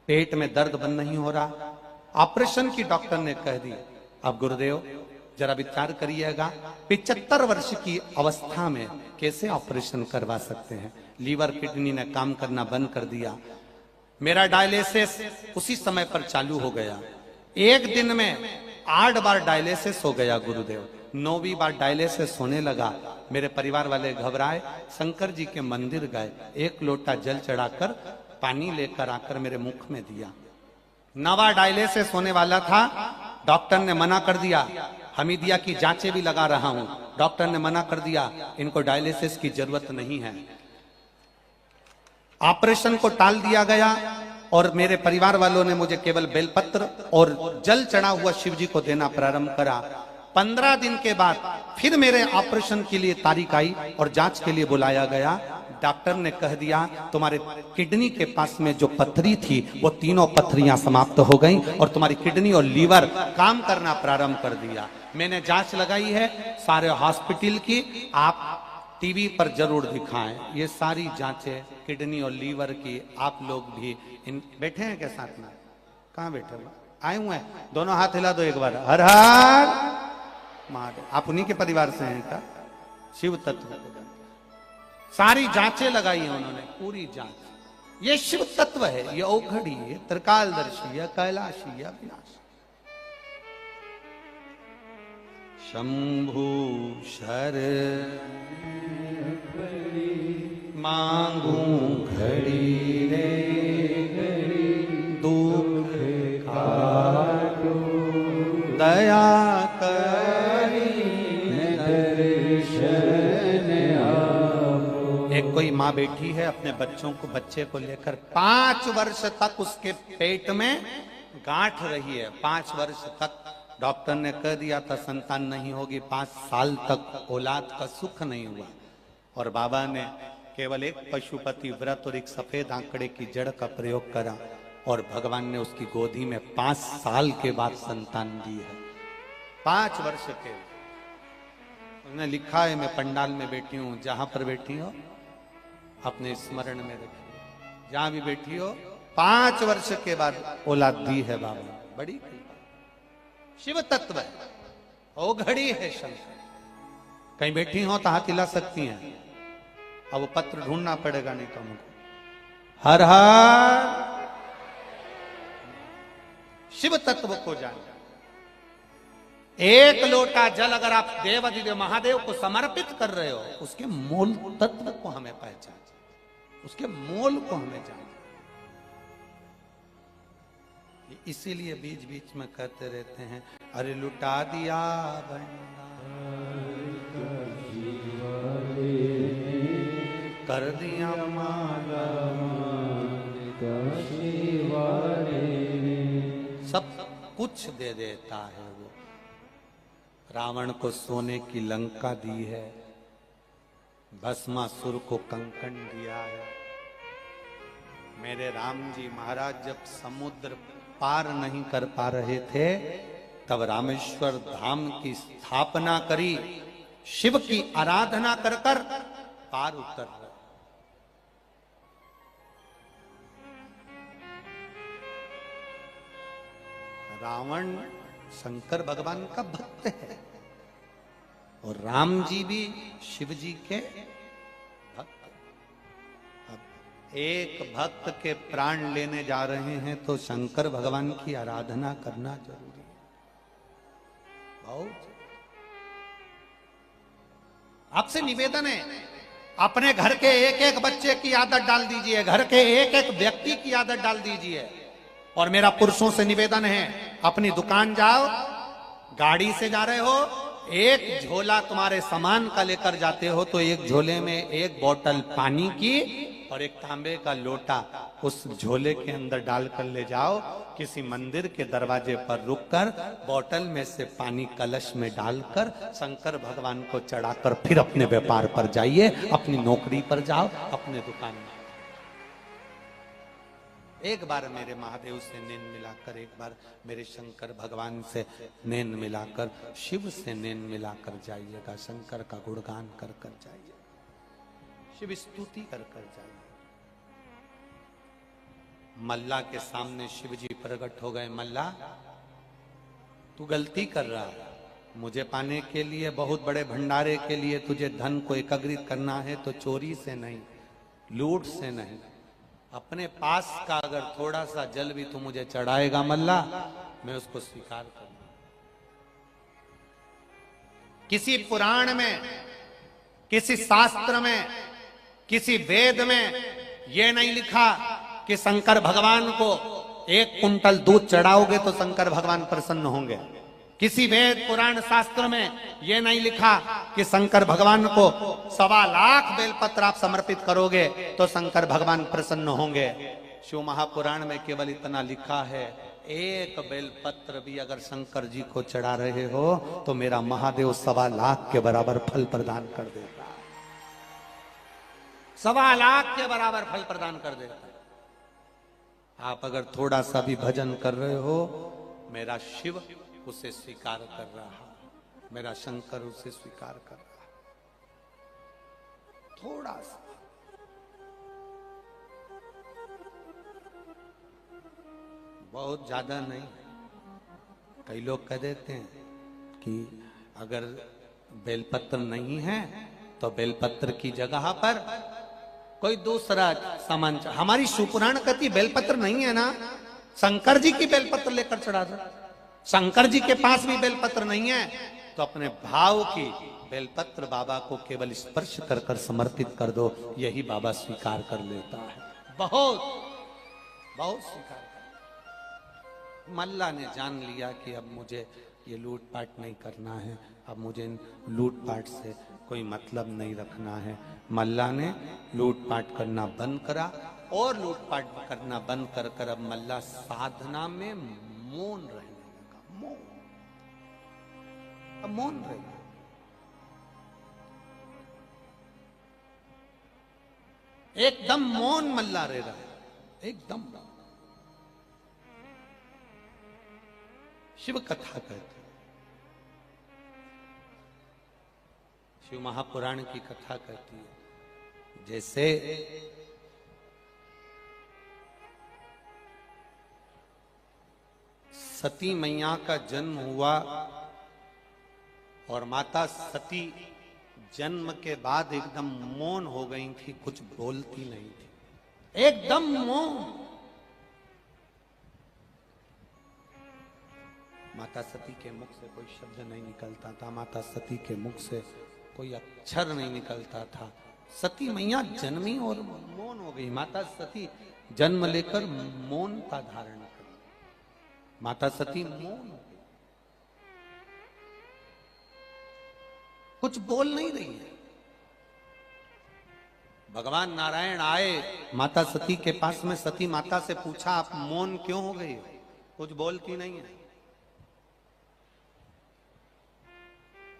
पेट में दर्द बंद नहीं हो रहा। ऑपरेशन की डॉक्टर ने कह दी। अब गुरुदेव जरा विचार करिएगा, 75 वर्ष की अवस्था में कैसे ऑपरेशन करवा सकते हैं। लीवर किडनी ने काम करना बंद कर दिया। मेरा डायलिसिस उसी समय पर चालू हो गया। एक दिन में 8 बार डायलिसिस हो गया गुरुदेव। 9वीं बार डायलिसिस होने लगा। मेरे परिवार वाले घबराए, शंकर जी के मंदिर गए, 1 लोटा जल चढ़ाकर पानी लेकर आकर मेरे मुख में दिया। 9वां डायलिसिस होने वाला था, डॉक्टर ने मना कर दिया। हमीदिया की जांचें भी लगा रहा हूं, डॉक्टर ने मना कर दिया, इनको डायलिसिस की जरूरत नहीं है। ऑपरेशन को टाल दिया गया और मेरे परिवार वालों ने मुझे केवल बेलपत्र और जल चढ़ा हुआ शिव जी को देना प्रारंभ करा। 15 दिन के बाद फिर मेरे ऑपरेशन के लिए तारीख आई और जांच के लिए बुलाया गया। डॉक्टर ने कह दिया तुम्हारे किडनी के पास में जो पथरी थी वो तीनों पथरियां समाप्त हो गई और तुम्हारी किडनी और लीवर काम करना प्रारंभ कर दिया। मैंने जांच लगाई है सारे हॉस्पिटल की, आप टीवी पर जरूर दिखाएं। ये सारी जांचें किडनी और लीवर की, आप लोग भी इन बैठे हैं क्या साथ में? कहाँ बैठे हुए? आए हुए हैं? दोनों हाथ हिला दो एक बार। हर हर महादेव। आप उन्हीं के परिवार से हैं क्या? शिव तत्व सारी जांचें लगाई है उन्होंने, पूरी जांच। ये शिव तत्व है, ये औघड़ी है, त्रिकालदर्शी है, कैलाशी है, विनाश। शंभु शर मांगू घड़ी रे दुख काटो दया करी दर्शन। एक कोई माँ बैठी है अपने बच्चे को लेकर, 5 वर्ष तक उसके पेट में गांठ रही है। 5 वर्ष तक डॉक्टर ने कह दिया था संतान नहीं होगी, 5 साल तक औलाद का सुख नहीं हुआ। और बाबा ने केवल एक पशुपति व्रत और एक सफेद आंकड़े की जड़ का प्रयोग करा और भगवान ने उसकी गोदी में 5 साल के बाद संतान दी है। 5 वर्ष के उन्होंने लिखा है, मैं पंडाल में बैठी हूं, जहां पर बैठी हो अपने स्मरण में रखिए, जहां भी बैठी हो 5 वर्ष के बाद औलाद दी है बाबा। बड़ी कृपा, शिव तत्व है, औघड़ी है शंकर। कहीं बैठी हो तो हाथ हिला सकती हैं। अब वो पत्र ढूंढना पड़ेगा नहीं तो हमको। हर हर शिव तत्व को जान। 1 लोटा जल अगर आप देव दिव्य महादेव को समर्पित कर रहे हो, उसके मूल तत्व को हमें पहचान, उसके मूल को हमें जान। इसीलिए बीच बीच में कहते रहते हैं, अरे लुटा दिया कर दिया माला, सब कुछ दे देता है वो। रावण को सोने की लंका दी है, भस्मासुर को कंकण दिया है। मेरे राम जी महाराज जब समुद्र पार नहीं कर पा रहे थे, तब रामेश्वर धाम की स्थापना करी, शिव की आराधना कर कर पार उतर रहे। रावण शंकर भगवान का भक्त है और राम जी भी शिव जी के भक्त। अब एक भक्त के प्राण लेने जा रहे हैं तो शंकर भगवान की आराधना करना जरूरी है, बहुत। आपसे निवेदन है, अपने घर के एक एक बच्चे की आदत डाल दीजिए, घर के एक एक व्यक्ति की आदत डाल दीजिए। और मेरा पुरुषों से निवेदन है, अपनी दुकान जाओ, गाड़ी से जा रहे हो, एक झोला तुम्हारे सामान का लेकर जाते हो तो एक झोले में 1 बोतल पानी की और एक तांबे का लोटा उस झोले के अंदर डालकर ले जाओ, किसी मंदिर के दरवाजे पर रुककर बोतल में से पानी कलश में डालकर शंकर भगवान को चढ़ाकर फिर अपने व्यापार पर जाइए, अपनी नौकरी पर जाओ, अपने दुकान में। एक बार मेरे महादेव से नैन मिलाकर, एक बार मेरे शंकर भगवान से नैन मिलाकर, शिव से नैन मिलाकर जाइएगा, शंकर का गुणगान कर कर जाइए, शिव स्तुति कर कर जाइए। मल्ला के सामने शिव जी प्रकट हो गए, मल्ला तू गलती कर रहा है, मुझे पाने के लिए, बहुत बड़े भंडारे के लिए तुझे धन को एकत्रित करना है तो चोरी से नहीं, लूट से नहीं, अपने पास का अगर थोड़ा सा जल भी तू मुझे चढ़ाएगा मल्ला, मैं उसको स्वीकार करूंगा। किसी पुराण में, किसी शास्त्र में, किसी वेद में यह नहीं लिखा कि शंकर भगवान को 1 कुंटल दूध चढ़ाओगे तो शंकर भगवान प्रसन्न होंगे। किसी वेद पुराण शास्त्र में यह नहीं लिखा कि शंकर भगवान को 1.25 लाख बेलपत्र आप समर्पित करोगे तो शंकर भगवान प्रसन्न होंगे। शिव महापुराण में केवल इतना लिखा है, 1 बेलपत्र भी अगर शंकर जी को चढ़ा रहे हो तो मेरा महादेव 1.25 लाख के बराबर फल प्रदान कर देगा, 1.25 लाख के बराबर फल प्रदान कर देगा। आप अगर थोड़ा सा भी भजन कर रहे हो, मेरा शिव उसे स्वीकार कर रहा, मेरा शंकर उसे स्वीकार कर रहा, थोड़ा सा। बहुत ज्यादा नहीं। कई लोग कह देते हैं कि अगर बेलपत्र नहीं है तो बेलपत्र की जगह पर कोई दूसरा सामान। हमारी शिवपुराण कहती बेलपत्र नहीं है ना, शंकर जी की बेलपत्र लेकर चढ़ा दो। शंकर जी के पास भी बेलपत्र नहीं है तो अपने भाव की बेलपत्र बाबा को केवल स्पर्श कर कर समर्पित कर दो, यही बाबा स्वीकार कर लेता है। बहुत बहुत स्वीकार कर। मल्ला ने जान लिया कि अब मुझे ये लूटपाट नहीं करना है, अब मुझे लूटपाट से कोई मतलब नहीं रखना है। मल्ला ने लूटपाट करना बंद करा और लूटपाट करना बंद कर कर अब मल्ला साधना में मौन रहने लगा। मौन, अब मौन रहेगा। एकदम मौन मल्ला रह रहा है, एकदम। शिव कथा कहते हैं, शिव महापुराण की कथा कहती है। जैसे सती मैया का जन्म हुआ और माता सती जन्म के बाद एकदम मौन हो गई थी, कुछ बोलती नहीं थी, एकदम मौन। माता सती के मुख से कोई शब्द नहीं निकलता था, माता सती के मुख से कोई अक्षर नहीं निकलता था। सती मैया जन्मी और मौन हो गई। माता सती जन्म लेकर मौन का धारण कर, माता सती मौन हो गई, कुछ बोल नहीं रही है। भगवान नारायण आए माता सती के पास में, सती माता से पूछा आप मौन क्यों हो गई, कुछ बोलती नहीं है।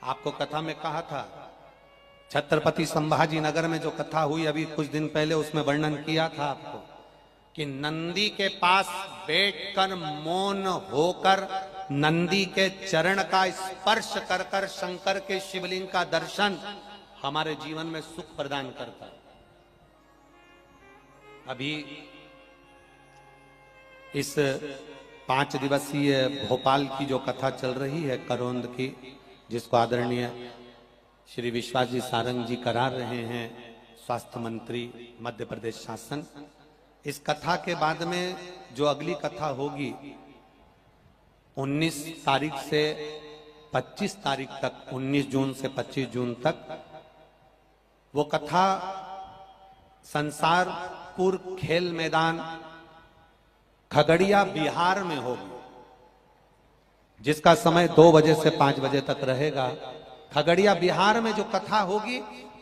आपको कथा में कहा था, छत्रपति संभाजी नगर में जो कथा हुई अभी कुछ दिन पहले, उसमें वर्णन किया था आपको कि नंदी के पास बैठकर मौन होकर नंदी के चरण का स्पर्श कर कर शंकर के शिवलिंग का दर्शन हमारे जीवन में सुख प्रदान करता है। अभी इस 5 दिवसीय भोपाल की जो कथा चल रही है करोंद की, जिसको आदरणीय श्री विश्वास जी सारंग जी करा रहे हैं, स्वास्थ्य मंत्री मध्य प्रदेश शासन। इस कथा के बाद में जो अगली कथा होगी 19 तारीख से 25 तारीख तक, 19 जून से 25 जून तक, वो कथा संसारपुर खेल मैदान खगड़िया बिहार में होगी, जिसका समय 2 बजे से 5 बजे तक रहेगा। खगड़िया बिहार में जो कथा होगी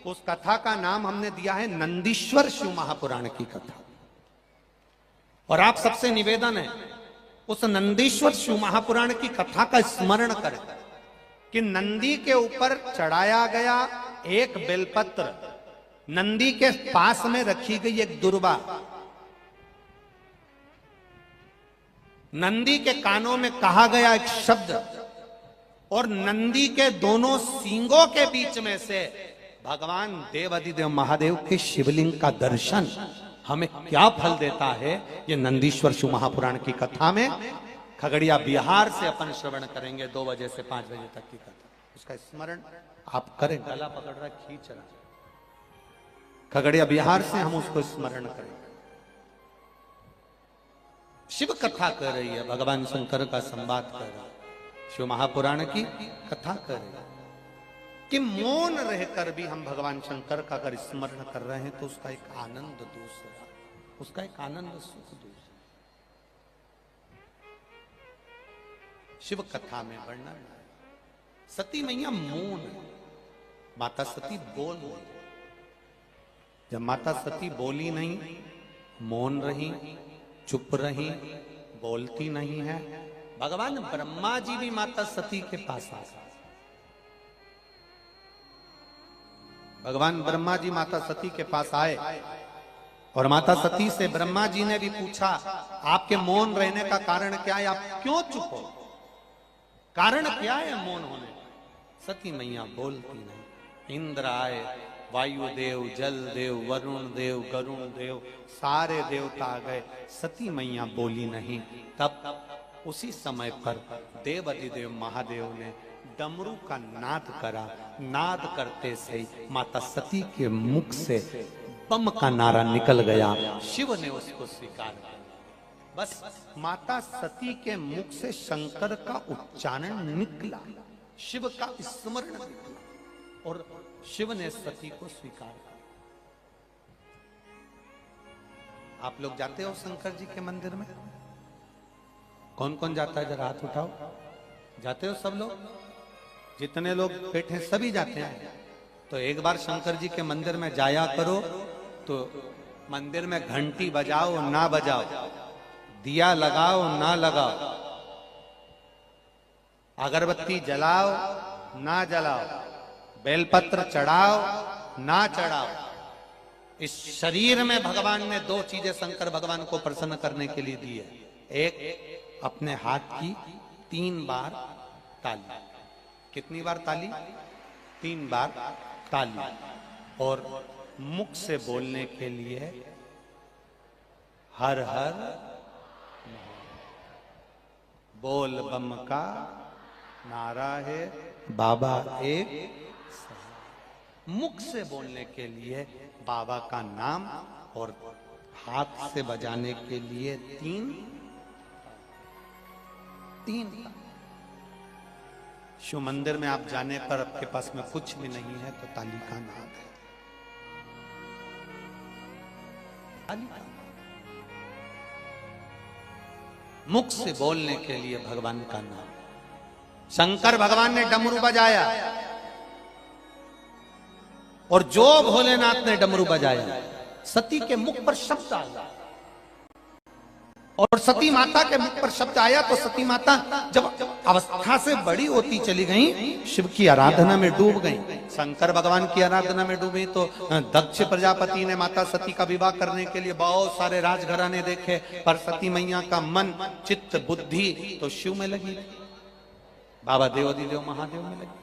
उस कथा का नाम हमने दिया है नंदीश्वर शिव महापुराण की कथा। और आप सबसे निवेदन है उस नंदीश्वर शिव महापुराण की कथा का स्मरण करें कि नंदी के ऊपर चढ़ाया गया एक बेलपत्र, नंदी के पास में रखी गई एक दुर्वा, नंदी के कानों में कहा गया एक शब्द, और नंदी के दोनों सींगों के बीच में से भगवान देवाधिदेव महादेव के शिवलिंग का दर्शन हमें क्या फल देता है, ये नंदीश्वर शिव महापुराण की कथा में खगड़िया बिहार से अपन श्रवण करेंगे 2 बजे से 5 बजे तक की कथा। उसका स्मरण आप करें, गला पकड़ रहा खींच रहा, खगड़िया बिहार से हम उसको स्मरण करें। शिव कथा कर रही है, भगवान शंकर का संवाद कर रहा है, शिव महापुराण की कथा कर रही है कि मौन रहकर भी हम भगवान शंकर का अगर स्मरण कर रहे हैं तो उसका एक आनंद दूसरा, उसका एक आनंद सुख दूसरा। शिव कथा में वर्णन है सती मैया मौन, माता सती बोल रही, जब माता सती बोली नहीं, मौन रही, चुप रही, बोलती नहीं है, भगवान ब्रह्मा जी भी माता सती के पास आ गए। भगवान ब्रह्मा जी माता सती के पास आए और माता सती से ब्रह्मा जी ने भी पूछा आपके मौन रहने का कारण क्या है, आप क्यों चुप हो, कारण क्या है मौन होने का? सती मैया बोलती नहीं। इंद्र आए, वायुदेव, जल देव, वरुण देव, गरुण देव, सारे देवता आ गए, सती मैया बोली नहीं। तब उसी समय पर देवाधिदेव महादेव ने डमरू का नाद करा, नाद करते से माता सती के मुख से बम का नारा निकल गया, शिव ने उसको स्वीकार किया। बस माता सती के मुख से शंकर का उच्चारण निकला, शिव का स्मरण निकला और शिव ने सती को स्वीकार किया। आप लोग जाते हो शंकर जी के मंदिर में? कौन कौन जाता है, जरा हाथ उठाओ। जाते हो सब लोग? जितने लोग बैठे सभी जाते हैं। तो एक बार शंकर जी के मंदिर में जाया करो, तो मंदिर में घंटी बजाओ ना बजाओ, दिया लगाओ ना लगाओ, अगरबत्ती जलाओ ना जलाओ, बेलपत्र चढ़ाओ ना चढ़ाओ, इस शरीर में भगवान ने 2 चीजें शंकर भगवान को प्रसन्न करने के लिए दी है। एक अपने हाथ की 3 बार ताली, कितनी बार ताली? 3 बार ताली, और मुख से बोलने के लिए हर हर बोल बम का नारा है, बाबा एक, मुख से बोलने के लिए बाबा का नाम और हाथ से बजाने के लिए 3 शिव मंदिर में आप जाने पर आपके पास में कुछ भी नहीं है तो ताली का नाद है, ताली का। मुख से बोलने के लिए भगवान का नाम। शंकर भगवान ने डमरू बजाया और जो भोलेनाथ ने डमरू बजाया, सती के मुख पर शब्द आया, और सती माता के मुख पर शब्द आया तो सती माता जब अवस्था से बड़ी होती चली गई, शिव की आराधना में डूब गई। शंकर भगवान की आराधना में डूबी तो दक्ष प्रजापति ने माता सती का विवाह करने के लिए बहुत सारे राजघराने देखे, पर सती मैया का मन, चित्त, बुद्धि तो शिव में लगी, बाबा देवाधिदेव महादेव में लगी।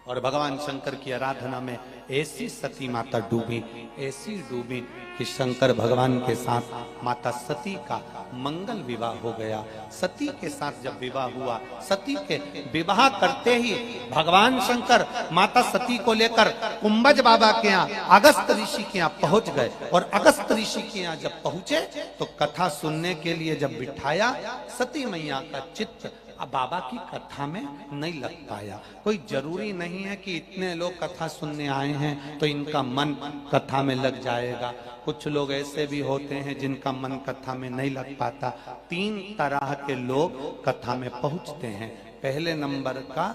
और भगवान शंकर की आराधना में ऐसी सती माता डूबी, ऐसी डूबी कि शंकर भगवान के साथ माता सती का मंगल विवाह हो गया। सती के साथ जब विवाह हुआ, सती के विवाह करते ही भगवान शंकर माता सती को लेकर कुंभज बाबा के यहाँ, अगस्त ऋषि के यहाँ पहुंच गए। और अगस्त ऋषि के यहाँ जब पहुंचे तो कथा सुनने के लिए जब बिठाया, सती मैया का चित्त अब बाबा की कथा में नहीं लग पाया। कोई जरूरी नहीं है कि इतने लोग कथा सुनने आए हैं तो इनका मन कथा में लग जाएगा। कुछ लोग ऐसे भी होते हैं जिनका मन कथा में नहीं लग पाता। 3 तरह के लोग कथा में पहुंचते हैं। पहले नंबर का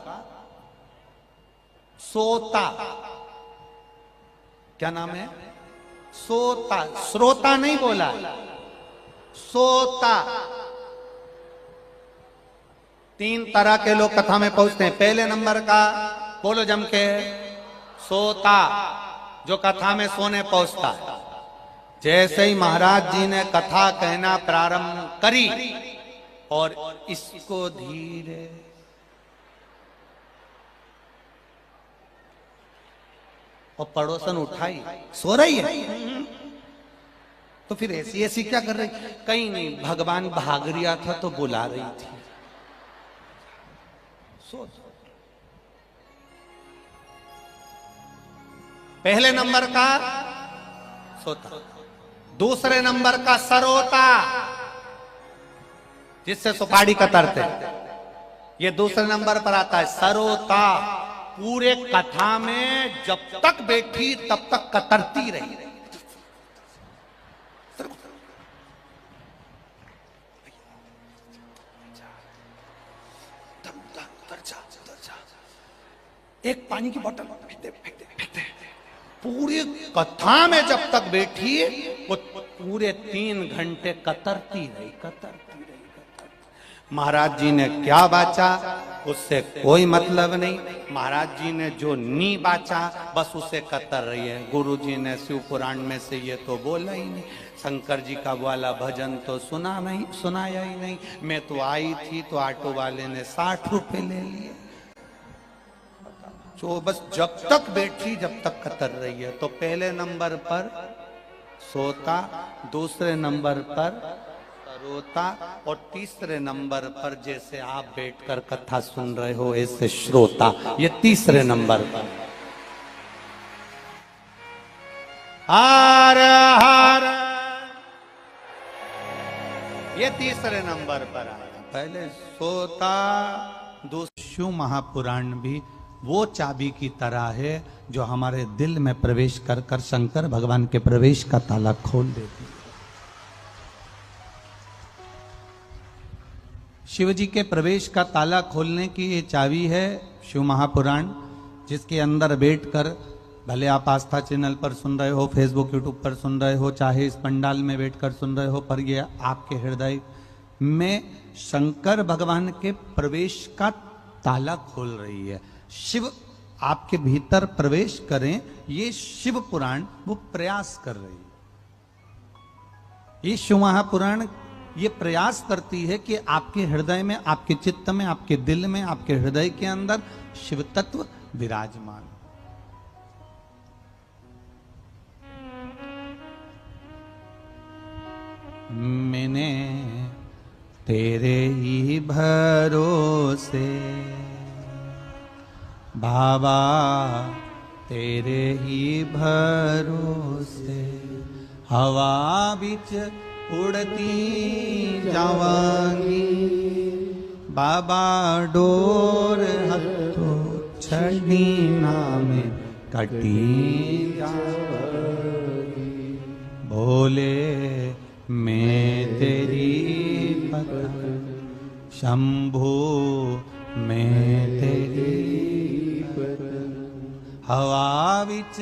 सोता, क्या नाम है? सोता, श्रोता नहीं बोला, सोता। 3 तरह के लोग कथा में पहुंचते हैं। पहले नंबर का, बोलो जम के, सोता, जो कथा में सोने पहुंचता है। जैसे ही महाराज जी ने कथा कहना प्रारंभ करी और इसको धीरे और पड़ोसन उठाई, सो रही है, तो फिर ऐसी ऐसी क्या कर रही? कहीं नहीं, भगवान भाग रिया था तो बुला रही थी। सो पहले नंबर का सोता। दूसरे नंबर का सरोता, जिससे सुपारी कतरते, ये दूसरे नंबर पर आता है। सरोता पूरे कथा में जब तक बैठी तब तक कतरती रही। एक पानी की बोतल फेंक दे, फेंक दे, फेंक दे। पूरी कथा में जब तक बैठी वो पूरे 3 घंटे कतरती रही, कतरती रही। महाराज जी ने क्या बाचा उससे कोई मतलब नहीं। महाराज जी ने जो नी बाचा बस उसे कतर रही है। गुरु जी ने शिव पुराण में से ये तो बोला ही नहीं। शंकर जी का वाला भजन तो सुनाया ही नहीं। मैं तो आई थी तो ऑटो वाले ने 60 रुपए ले लिए। तो बस जब तक बैठी जब तक कतर रही है। तो पहले नंबर पर सोता, दूसरे नंबर पर सरोता और तीसरे नंबर पर जैसे आप बैठकर कथा सुन रहे हो ऐसे श्रोता। ये तीसरे नंबर पर। हर हर, ये तीसरे नंबर पर आया। पहले सोता, दूसरा। शिव महापुराण भी वो चाबी की तरह है जो हमारे दिल में प्रवेश कर कर शंकर भगवान के प्रवेश का ताला खोल देती है। शिव जी के प्रवेश का ताला खोलने की ये चाबी है शिव महापुराण, जिसके अंदर बैठकर भले आप आस्था चैनल पर सुन रहे हो, फेसबुक यूट्यूब पर सुन रहे हो, चाहे इस पंडाल में बैठकर सुन रहे हो, पर ये आपके हृदय में शंकर भगवान के प्रवेश का ताला खोल रही है। शिव आपके भीतर प्रवेश करें, ये शिव पुराण वो प्रयास कर रही है। ये शिव महापुराण ये प्रयास करती है कि आपके हृदय में, आपके चित्त में, आपके दिल में, आपके हृदय के अंदर शिव तत्व विराजमान। मैंने तेरे ही भरोसे बाबा, तेरे ही भरोसे हवा बिच उड़ती जावांगी। बाबा डोर हथो छड़ी नामे कटी जावांगी। भोले मैं तेरी पकड़, शंभू मैं तेरी पकड़, हवा विच